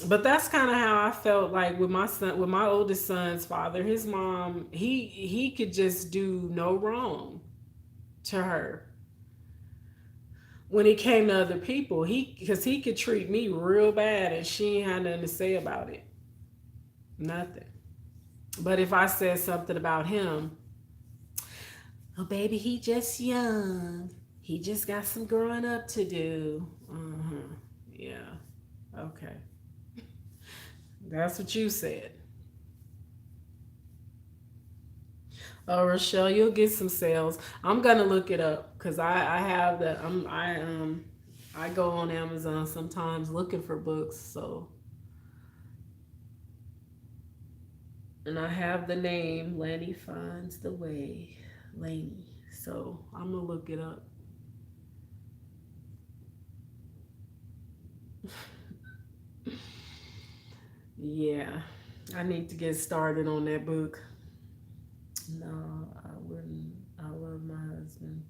But that's kind of how I felt like with my son, with my oldest son's father. His mom, he could just do no wrong to her when it came to other people. Because he could treat me real bad and she ain't had nothing to say about it. Nothing. But if I said something about him, oh baby, he just young. He just got some growing up to do. Uh-huh. Yeah. Okay. That's what you said. Oh, Rochelle, you'll get some sales. I'm gonna look it up because I have the I go on Amazon sometimes looking for books. So, and I have the name Lanny Finds the Way, Laney. So I'm gonna look it up. Yeah, I need to get started on that book. No, I wouldn't. I love my husband.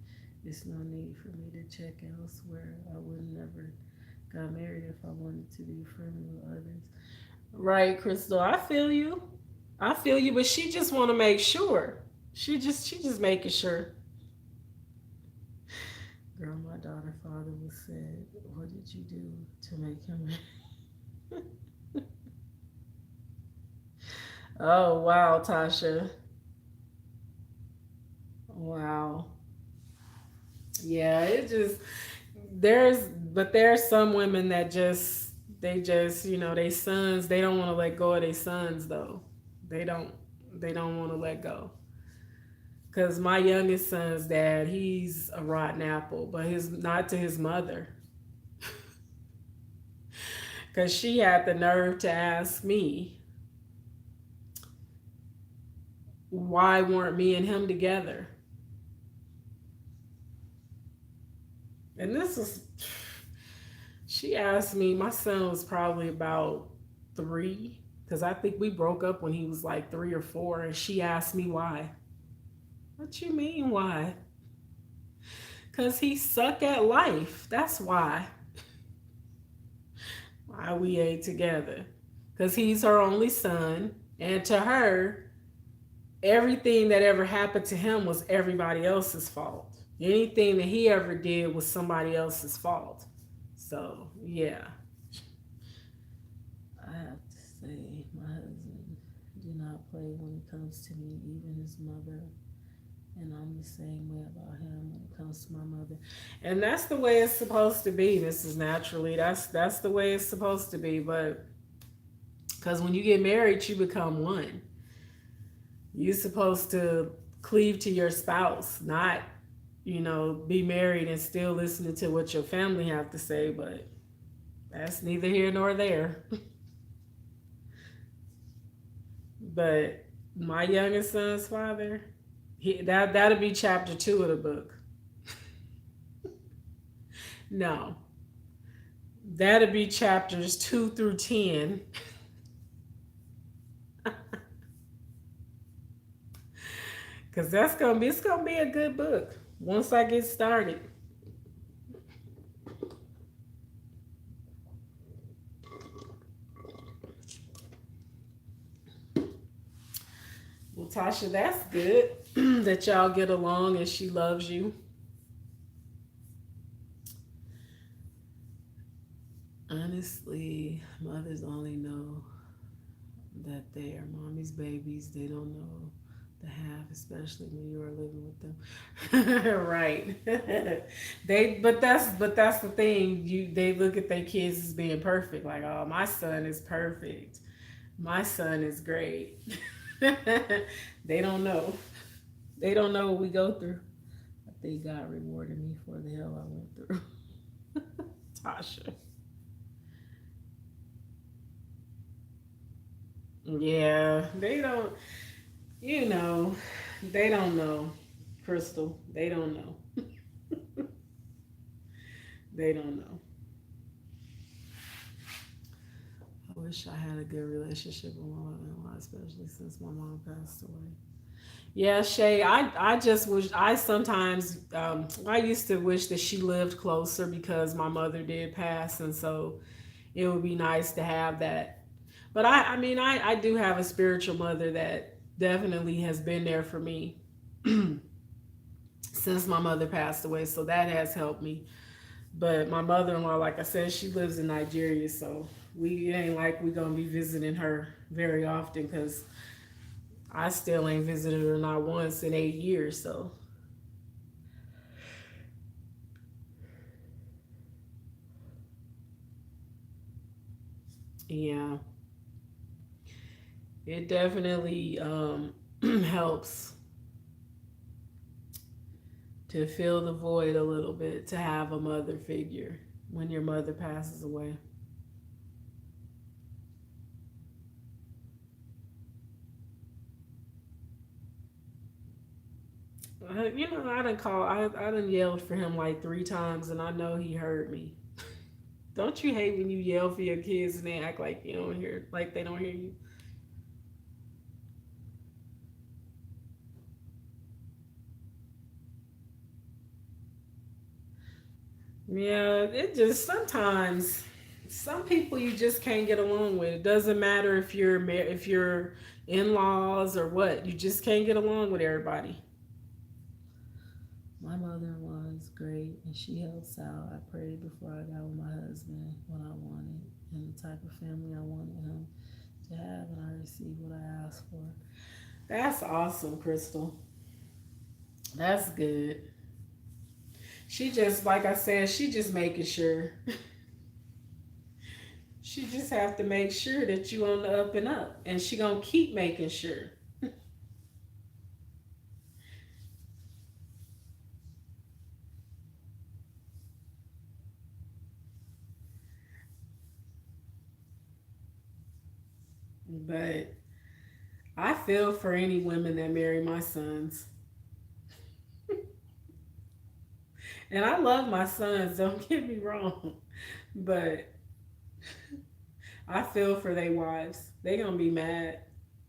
It's no need for me to check elsewhere. I would never got married if I wanted to be friendly with others. Right, Crystal. I feel you. I feel you, but she just want to make sure. She just making sure. Girl, my daughter father was said, "What did you do to make him?" Oh wow, Tasha. Wow. Yeah, it just there's some women that just they sons, they don't want to let go of their sons though. They don't they don't want to let go. Cause my youngest son's dad, he's a rotten apple, but his not to his mother. Cause she had the nerve to ask me why weren't me and him together. And this is she asked me, my son was probably about 3, because I think we broke up when he was like 3 or 4, and she asked me why. What you mean why? Because he suck at life. That's why we ain't together. Because he's her only son, and to her, everything that ever happened to him was everybody else's fault. Anything that he ever did was somebody else's fault. So, yeah. I have to say, my husband do not play when it comes to me, even his mother. And I'm the same way about him when it comes to my mother. And that's the way it's supposed to be, Mrs. Naturally. That's the way it's supposed to be. But because when you get married, you become one. You're supposed to cleave to your spouse, not, be married and still listening to what your family have to say, but that's neither here nor there. But my youngest son's father, that'll be chapter 2 of the book. No, that'll be chapters 2 through 10. Cause it's gonna be a good book once I get started. Well, Tasha, that's good that y'all get along and she loves you. Honestly, mothers only know that they are mommy's babies. They don't know the half, especially when you are living with them. Right. But that's the thing. They look at their kids as being perfect. Like, oh, my son is perfect. My son is great. They don't know. They don't know what we go through. I think God rewarded me for the hell I went through. Tasha. Yeah, they don't, you know, they don't know, Crystal. They don't know. They don't know. I wish I had a good relationship with my mother-in-law, especially since my mom passed away. Yeah, Shay, I just wish, I sometimes, I used to wish that she lived closer because my mother did pass. And so it would be nice to have that. But I mean, I do have a spiritual mother that definitely has been there for me since my mother passed away. So that has helped me. But my mother-in-law, like I said, she lives in Nigeria. So it ain't like we going to be visiting her very often because I still ain't visited her not once in 8 years. So yeah, it definitely helps to fill the void a little bit to have a mother figure when your mother passes away. I done yelled for him like 3 times, and I know he heard me. Don't you hate when you yell for your kids and they act like you don't hear, like they don't hear you? Yeah, it just sometimes some people you just can't get along with. It doesn't matter if if you're in-laws or what. You just can't get along with everybody. My mother-in-law is great and she helps out. I prayed before I got with my husband what I wanted and the type of family I wanted him to have, and I received what I asked for. That's awesome, Crystal. That's good. She just, like I said, she just making sure. She just have to make sure that you on the up and up, and she gonna keep making sure. But I feel for any women that marry my sons, and I love my sons. Don't get me wrong, but I feel for their wives. They gonna be mad.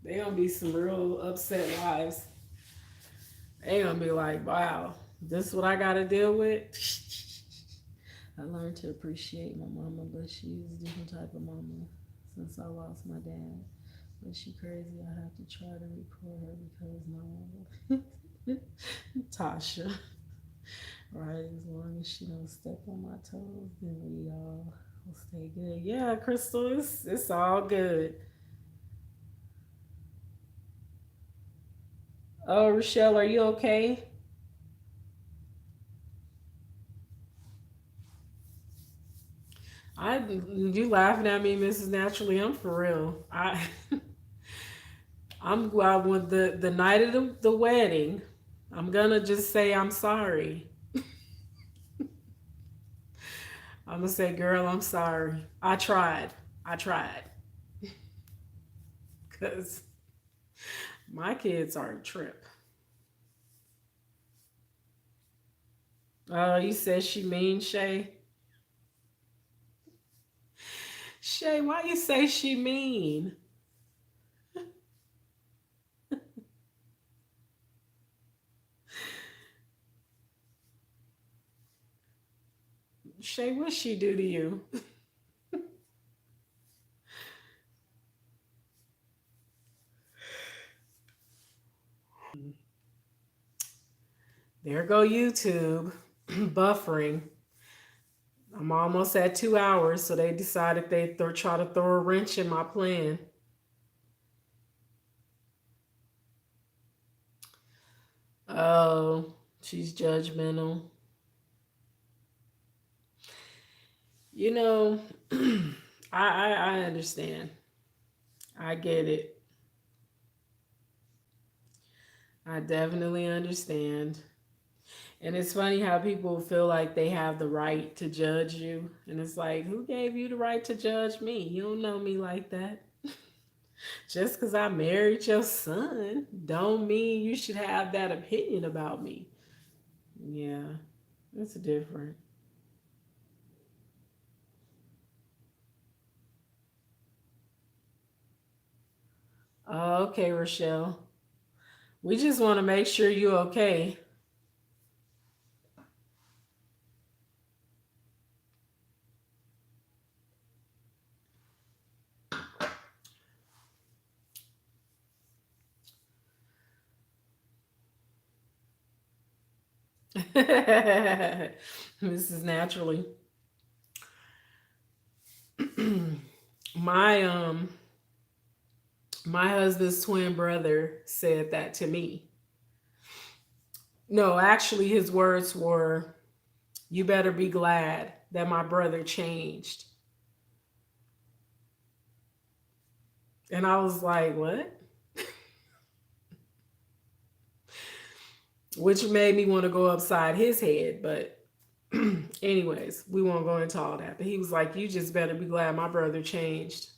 They gonna be some real upset wives. They gonna be like, "Wow, this is what I gotta deal with." I learned to appreciate my mama, but she's a different type of mama since I lost my dad. But she crazy. I have to try to record her because my mama, Tasha, right? As long as she don't step on my toes, then we all will stay good. Yeah, Crystal, it's all good. Oh, Rochelle, are you okay? You laughing at me, Mrs. Naturally? I'm for real. I I'm glad when the night of the wedding, I'm gonna just say I'm sorry. I'm gonna say, girl, I'm sorry. I tried. I tried. Cause my kids are a trip. Oh, you said she mean, Shay? Shay, why you say she mean? Shay, what she do to you? There go YouTube buffering. I'm almost at 2 hours, so they decided they'll try to throw a wrench in my plan. Oh, she's judgmental. You know, I understand. I get it. I definitely understand. And it's funny how people feel like they have the right to judge you. And it's like, who gave you the right to judge me? You don't know me like that. Just because I married your son, don't mean you should have that opinion about me. Yeah, it's different. Oh, okay, Rochelle. We just want to make sure you're okay. Mrs. Naturally. my my husband's twin brother said that to me. No, actually his words were, "You better be glad that my brother changed." And I was like, "What?" Which made me want to go upside his head, but anyways, we won't go into all that. But he was like, "You just better be glad my brother changed."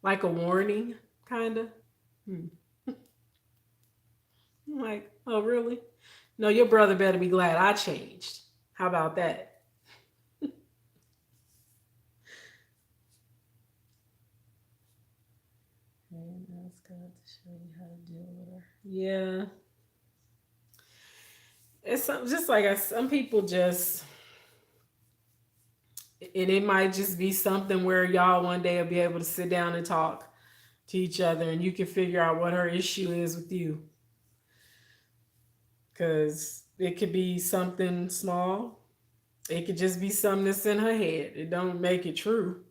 Like a warning, kind of. Hmm. I'm like, "Oh, really? No, your brother better be glad I changed. How about that?" And ask God to show you how to deal with her. Yeah, it's just like some people just, and it might just be something where y'all one day will be able to sit down and talk to each other, and you can figure out what her issue is with you, because it could be something small. It could just be something that's in her head. It don't make it true.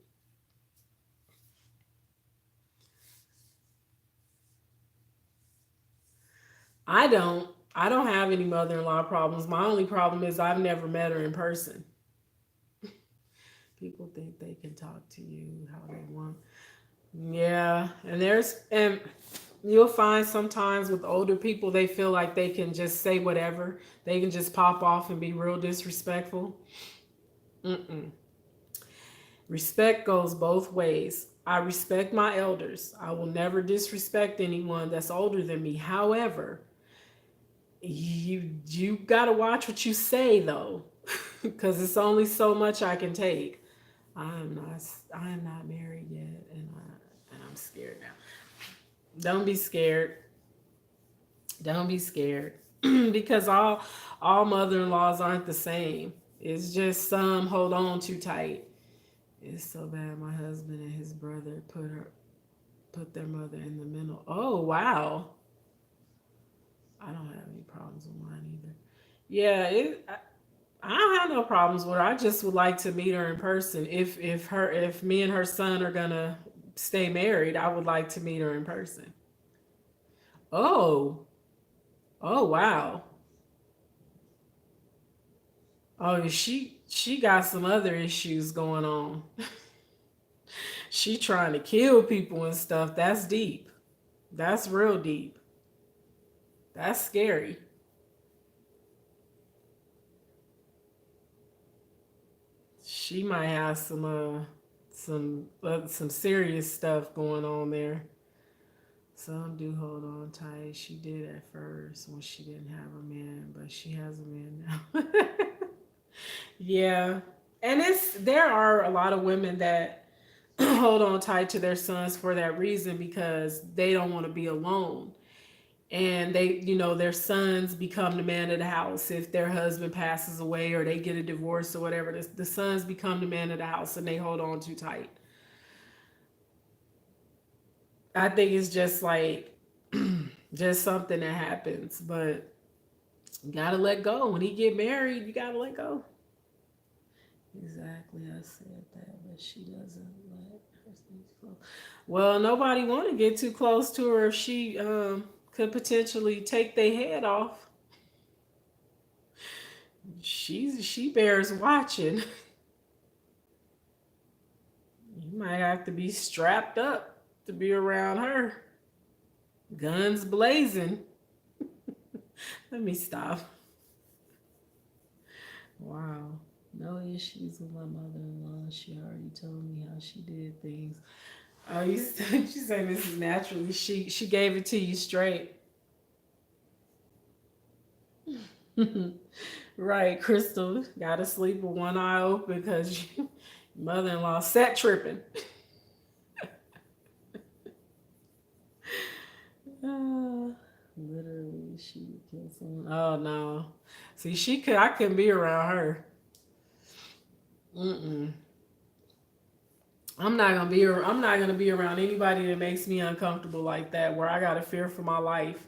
I don't. I don't have any mother-in-law problems. My only problem is I've never met her in person. People think they can talk to you how they want. Yeah, and you'll find sometimes with older people they feel like they can just say whatever. They can just pop off and be real disrespectful. Mm-mm. Respect goes both ways. I respect my elders. I will never disrespect anyone that's older than me. However, you got to watch what you say though, because it's only so much I can take. I'm not married yet, and I'm scared now. Don't be scared. Don't be scared, because all mother-in-laws aren't the same. It's just some hold on too tight. It's so bad. My husband and his brother put their mother in the middle. Oh wow. I don't have any problems with mine either. Yeah, I don't have no problems with her. I just would like to meet her in person. If me and her son are gonna stay married, I would like to meet her in person. Oh, oh wow. Oh, she got some other issues going on. She trying to kill people and stuff. That's deep. That's real deep. That's scary. She might have some serious stuff going on there. Some do hold on tight. She did at first when she didn't have a man, but she has a man now. Yeah. And there are a lot of women that hold on tight to their sons for that reason because they don't want to be alone. And their sons become the man of the house if their husband passes away or they get a divorce or whatever. The sons become the man of the house and they hold on too tight. I think it's just like just something that happens, but you gotta let go. When he get married, you gotta let go. Exactly, I said that, but she doesn't let her things close. Well, nobody want to get too close to her if she could potentially take their head off. She bears watching. You might have to be strapped up to be around her. Guns blazing. Let me stop. Wow. No issues with my mother-in-law. She already told me how she did things. Oh, you said she said this is naturally. She gave it to you straight. Right, Crystal. Gotta sleep with one eye open because your mother-in-law set tripping. Literally, she would kill someone. Oh no. See, I couldn't be around her. Mm-mm. I'm not gonna be around anybody that makes me uncomfortable like that, where I gotta fear for my life.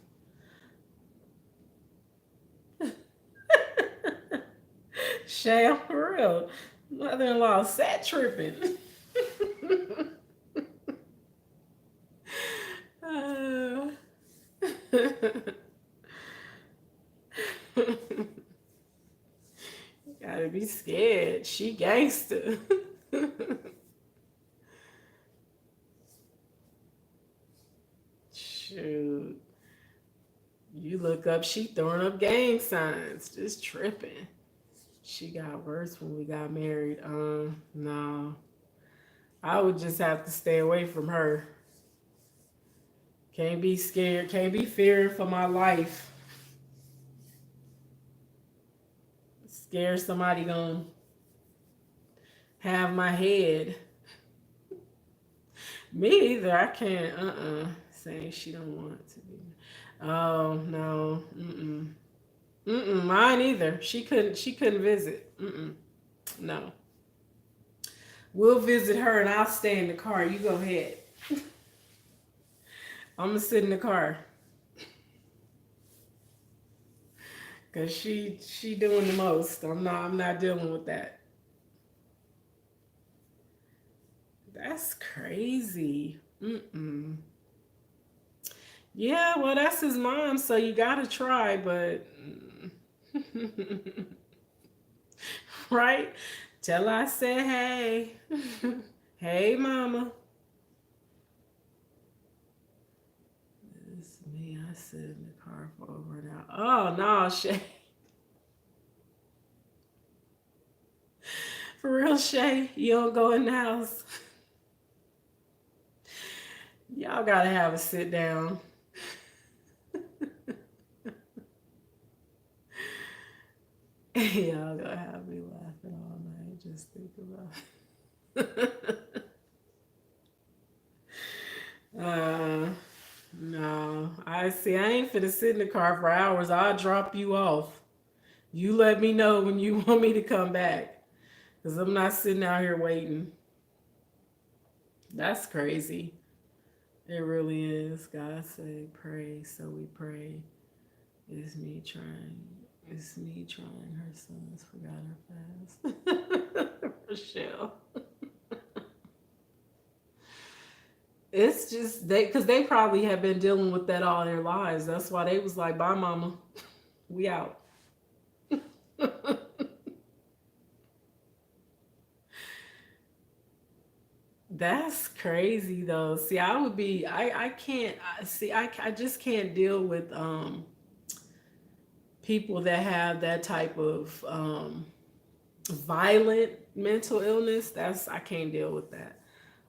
Shay, I'm for real. Mother-in-law sat tripping. uh, gotta be scared. She gangster. Shoot. You look up, she throwing up gang signs, just tripping. She got worse when we got married. No. I would just have to stay away from her. Can't be scared, can't be fearing for my life. Scared somebody gonna have my head. Me either. I can't. Saying she don't want to be. Oh no. Mm-mm. Mm-mm. Mine either. She couldn't. She couldn't visit. Mm-mm. No. We'll visit her, and I'll stay in the car. You go ahead. I'm gonna sit in the car. Cause she doing the most. I'm not dealing with that. That's crazy. Mm-mm. Yeah, well, that's his mom, so you gotta try, but right? Tell her I said hey. Hey, mama. It's me. I sit in the car for over an hour. Oh no, Shay. For real, Shay. You don't go in the house. Y'all gotta have a sit down. Y'all gonna have me laughing all night. Just think about it. uh, no. I see. I ain't finna sit in the car for hours. I'll drop you off. You let me know when you want me to come back. Because I'm not sitting out here waiting. That's crazy. It really is. God say, pray, so we pray. It's me trying. It's me trying. Her sons forgot her fast. Rochelle. It's just because they probably have been dealing with that all their lives. That's why they was like, bye, mama. We out. That's crazy though. See, I would be I can't see I just can't deal with people that have that type of violent mental illness. That's I can't deal with that.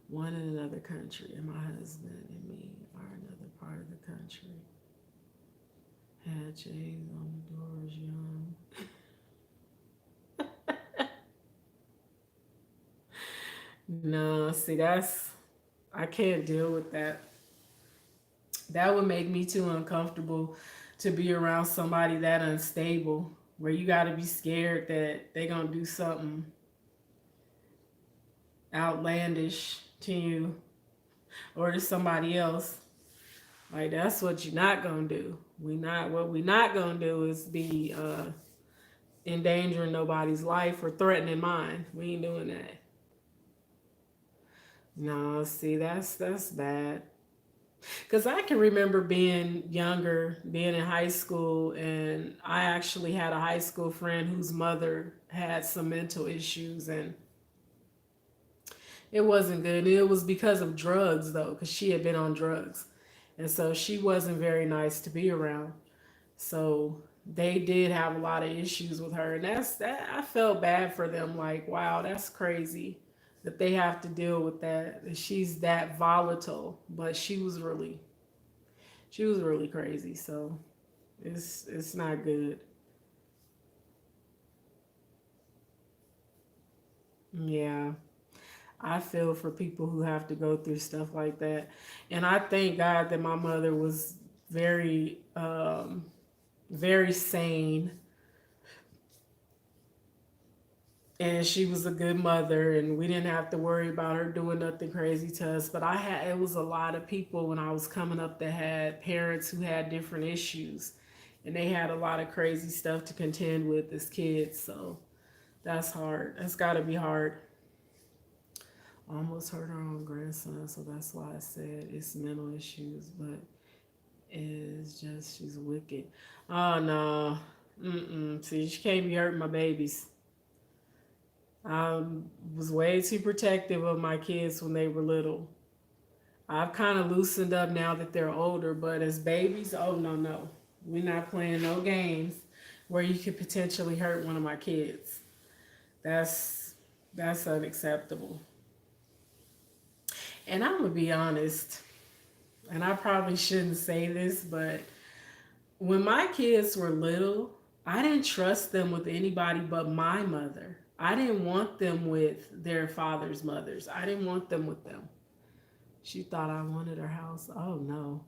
One in another country, and my husband and me are another part of the country. Had chains on the doors, young. No, see, I can't deal with that. That would make me too uncomfortable to be around somebody that unstable, where you got to be scared that they gonna do something outlandish to you or to somebody else. Like that's what you're not gonna do. We not gonna do is be endangering nobody's life or threatening mine. We ain't doing that. No, see, that's bad. Cause I can remember being younger, being in high school, and I actually had a high school friend whose mother had some mental issues, and it wasn't good. And it was because of drugs though, because she had been on drugs, and so she wasn't very nice to be around. So they did have a lot of issues with her, and that I felt bad for them. Like, wow, that's crazy that they have to deal with that. That she's that volatile, but she was really crazy. So it's not good. Yeah, I feel for people who have to go through stuff like that, and I thank God that my mother was very very sane, and she was a good mother, and we didn't have to worry about her doing nothing crazy to us. But I had it was a lot of people when I was coming up that had parents who had different issues, and they had a lot of crazy stuff to contend with as kids. So that's hard. That's got to be hard. Almost hurt her own grandson, so that's why I said it's mental issues, but it's just she's wicked. Oh no. Mm-mm. See, she can't be hurting my babies. I was way too protective of my kids when they were little. I've kind of loosened up now that they're older, but as babies, oh no, no. We're not playing no games where you could potentially hurt one of my kids. That's that's unacceptable. And I'm gonna be honest, and I probably shouldn't say this, but when my kids were little, I didn't trust them with anybody but my mother. I didn't want them with their father's mothers. I didn't want them with them. She thought I wanted her house. Oh no.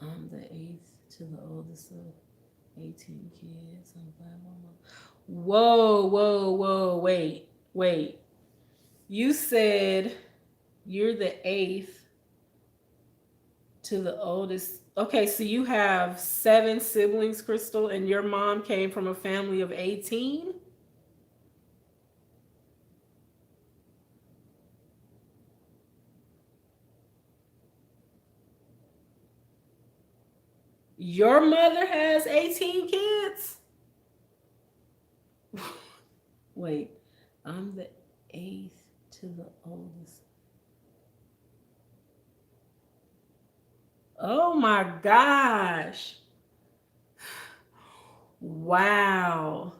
I'm the eighth to the oldest of 18 kids. I'm glad mama. Whoa, whoa, whoa, wait, wait. You said you're the eighth to the oldest. Okay, so you have seven siblings, Crystal, and your mom came from a family of 18? Your mother has 18 kids? Wait, I'm the eighth to the oldest. Oh my gosh. Wow.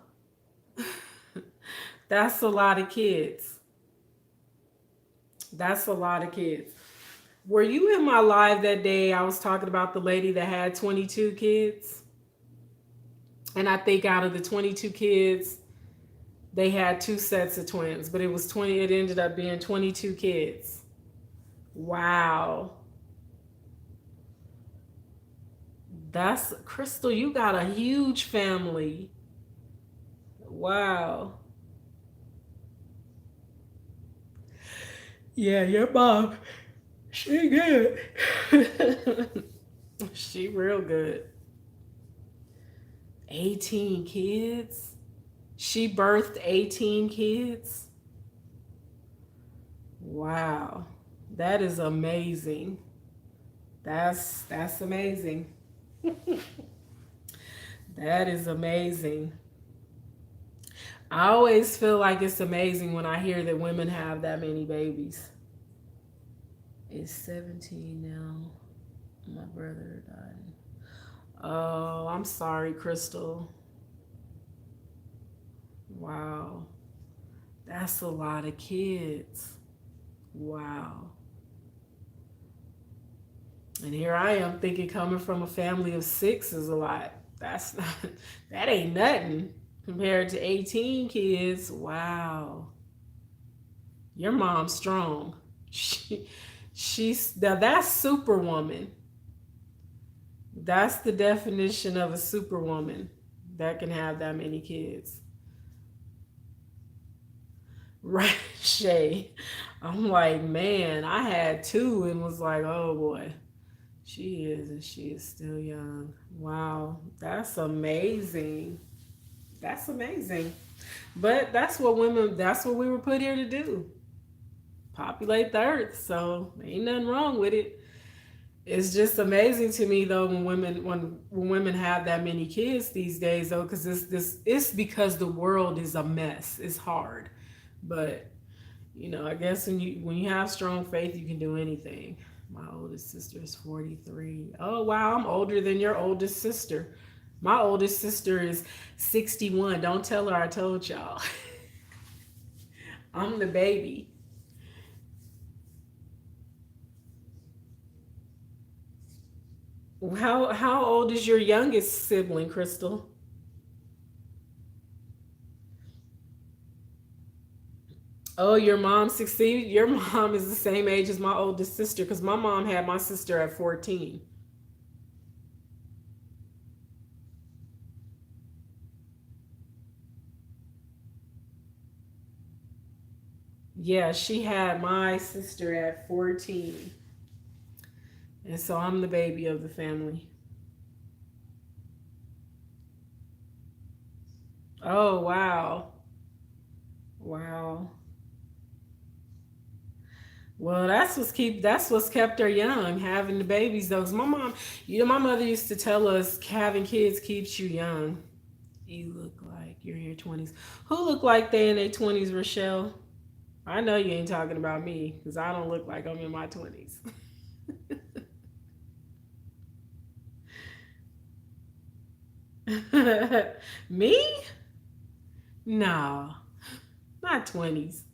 That's a lot of kids. That's a lot of kids. Were you in my live that day I was talking about the lady that had 22 kids? And I think out of the 22 kids, they had two sets of twins, but it was 20, it ended up being 22 kids. Wow. That's Crystal, you got a huge family. Wow. Yeah, your mom, she good. She real good. 18 kids? She birthed 18 kids? Wow. That is amazing. That's amazing. That is amazing. I always feel like it's amazing when I hear that women have that many babies. It's 17 now. My brother died. Oh, I'm sorry, Crystal. Wow. That's a lot of kids. Wow. And here I am thinking coming from a family of six is a lot. That's not, that ain't nothing compared to 18 kids. Wow. Your mom's strong. She, now that's superwoman. That's the definition of a superwoman that can have that many kids. Right, Shay. I'm like, man, I had two and was like, oh boy, she is, and she is still young. Wow, that's amazing. That's amazing. But that's what women, that's what we were put here to do, populate the earth. So ain't nothing wrong with it. It's just amazing to me though when women have that many kids these days though, because it's because the world is a mess. It's hard, but I guess when you have strong faith, you can do anything. My oldest sister is 43. Oh wow, I'm older than your oldest sister. My oldest sister is 61. Don't tell her I told y'all. I'm the baby. How old is your youngest sibling, Crystal? Oh, your mom succeeded. Your mom is the same age as my oldest sister because my mom had my sister at 14. Yeah, she had my sister at 14. And so I'm the baby of the family. Oh, wow. Wow. Well, that's what's kept her young, having the babies though. 'Cause my mom, my mother used to tell us having kids keeps you young. You look like you're in your 20s. Who look like they in their 20s, Rochelle? I know you ain't talking about me because I don't look like I'm in my 20s. Me? No, not 20s.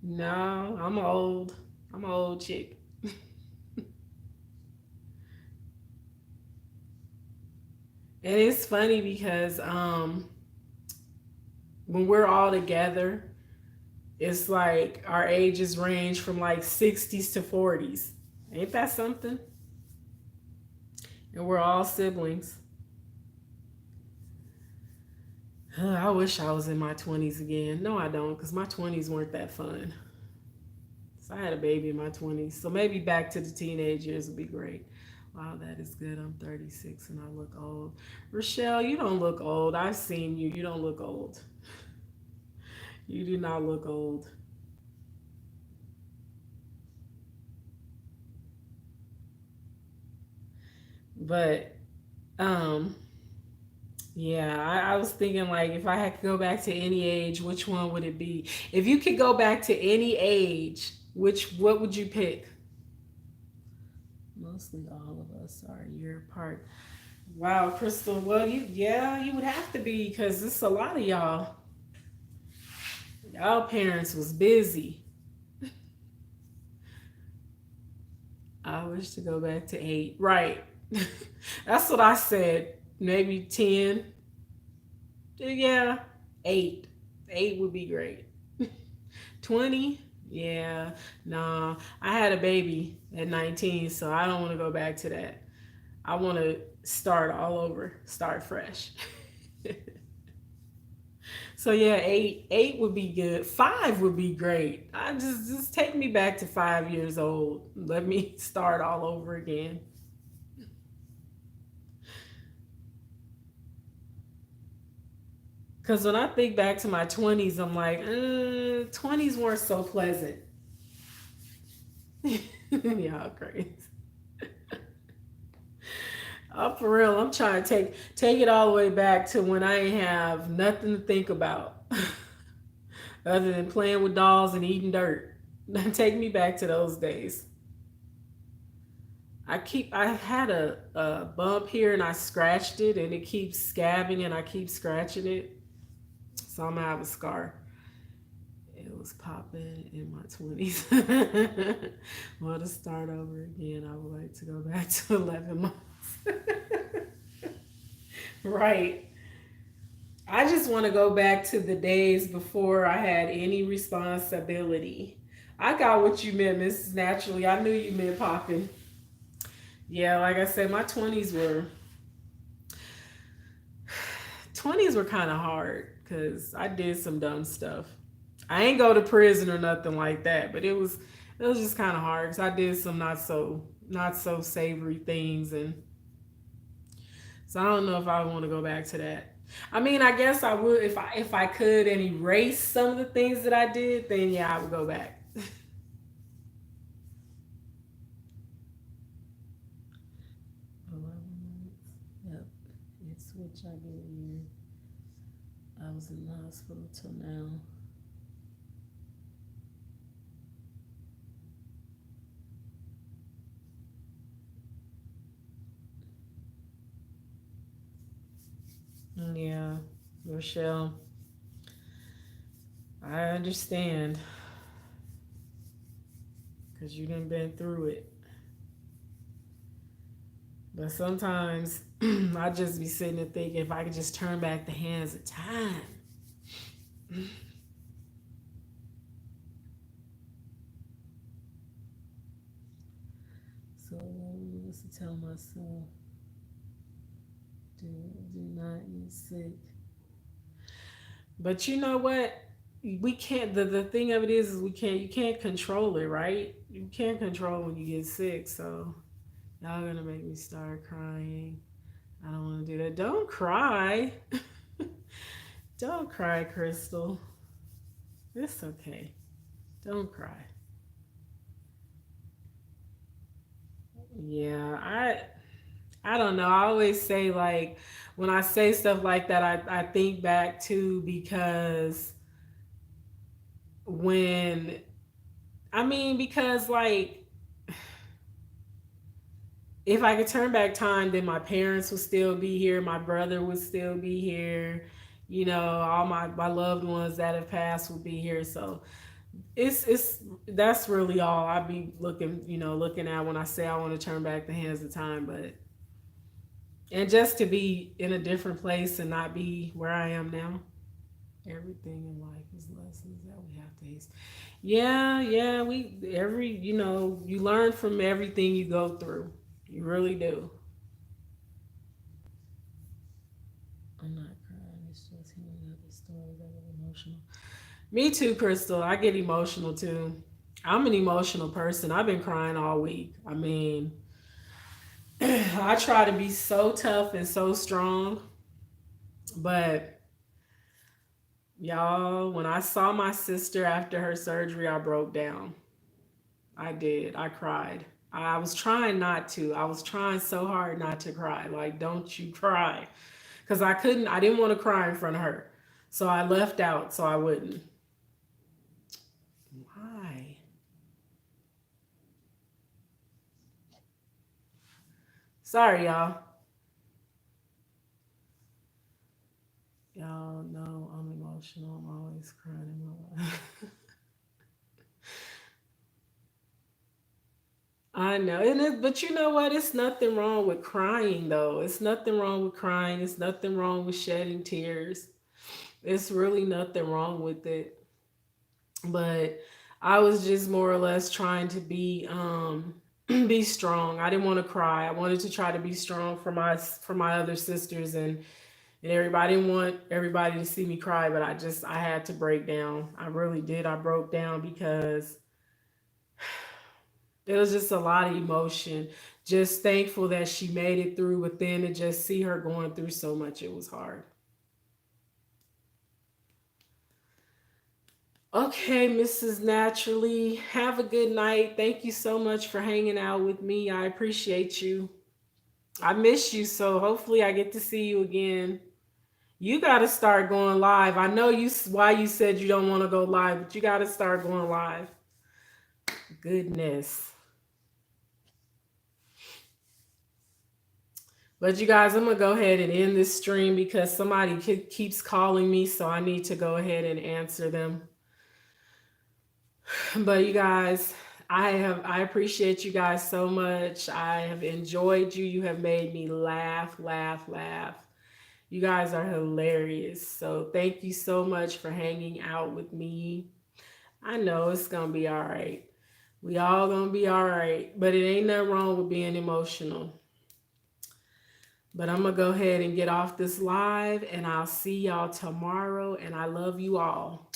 No, I'm old. I'm an old chick. And it's funny because when we're all together, it's like our ages range from like 60s to 40s. Ain't that something? And we're all siblings. I wish I was in my 20s again. No, I don't, because my 20s weren't that fun. So I had a baby in my 20s. So maybe back to the teenage years would be great. Wow, that is good. I'm 36 and I look old. Rochelle, you don't look old. I've seen you. You don't look old. You do not look old. But um yeah, I was thinking like if I had to go back to any age, which one would it be? If you could go back to any age, what would you pick? Mostly all of us are a year apart. Wow, Crystal. Well, you would have to be because it's a lot of y'all. Y'all parents was busy. I wish to go back to 8. Right. That's what I said. Maybe 10. Yeah, 8. 8 would be great. 20? Yeah. Nah. I had a baby at 19, so I don't want to go back to that. I want to start all over, start fresh. So yeah, 8 would be good. 5 would be great. I just take me back to 5 years old. Let me start all over again. Because when I think back to my 20s, I'm like, 20s weren't so pleasant. Y'all crazy. For real, I'm trying to take it all the way back to when I ain't have nothing to think about other than playing with dolls and eating dirt. Take me back to those days. I had a bump here and I scratched it and it keeps scabbing and I keep scratching it. So I'm gonna have a scar. It was popping in my 20s. Want to start over again? I would like to go back to 11 months. Right. I just want to go back to the days before I had any responsibility. I got what you meant, Mrs. Naturally. I knew you meant popping. Yeah, like I said, my 20s were kind of hard because I did some dumb stuff. I ain't go to prison or nothing like that, but it was just kind of hard because I did some not so savory things, and so I don't know if I want to go back to that. I mean, I guess I would if I could and erase some of the things that I did, then yeah, I would go back. 11 months. Yep. It's which I get a year. I was in the hospital till now. Yeah, Rochelle, I understand because you done been through it. But sometimes I just be sitting and thinking if I could just turn back the hands of time. So I was to tell myself, do do not get sick. But you know what? We can't. The thing of it is we can't. You can't control it, right? You can't control when you get sick. So y'all gonna make me start crying. I don't want to do that. Don't cry. Don't cry, Crystal. It's okay. Don't cry. Yeah, I don't know. I always say like when I say stuff like that, I think back to because when because like if I could turn back time, then my parents would still be here, my brother would still be here, all my loved ones that have passed would be here. So it's that's really all I'd be looking at when I say I want to turn back the hands of time. But and just to be in a different place and not be where I am now. Everything in life is lessons that we have to face. Yeah, yeah, you learn from everything you go through. You really do. I'm not crying. It's just hearing other stories that are emotional. Me too, Crystal. I get emotional too. I'm an emotional person. I've been crying all week. I mean, I try to be so tough and so strong, but y'all, when I saw my sister after her surgery, I broke down. I did. I cried. I was trying not to. I was trying so hard not to cry. Like, don't you cry. Because I didn't want to cry in front of her. So I left out so I wouldn't. Why? Sorry, y'all. Y'all know I'm emotional. I'm always crying in my life. I know. But you know what? It's nothing wrong with crying, though. It's nothing wrong with crying. It's nothing wrong with shedding tears. It's really nothing wrong with it. But I was just more or less trying to be strong. I didn't want to cry. I wanted to try to be strong for my other sisters and everybody. I didn't want everybody to see me cry, but I had to break down. I really did. I broke down because it was just a lot of emotion. Just thankful that she made it through, but then to just see her going through so much, it was hard. Okay, Mrs. Naturally, have a good night. Thank you so much for hanging out with me. I appreciate you. I miss you, so hopefully I get to see you again. You got to start going live. I know why you said you don't want to go live, but you got to start going live. Goodness. But you guys, I'm gonna go ahead and end this stream because somebody keeps calling me, so I need to go ahead and answer them. But you guys, I appreciate you guys so much. I have enjoyed you. You have made me laugh, laugh, laugh. You guys are hilarious. So thank you so much for hanging out with me. I know it's gonna be all right. We all gonna be all right. But it ain't nothing wrong with being emotional. But I'm gonna go ahead and get off this live, and I'll see y'all tomorrow. And I love you all.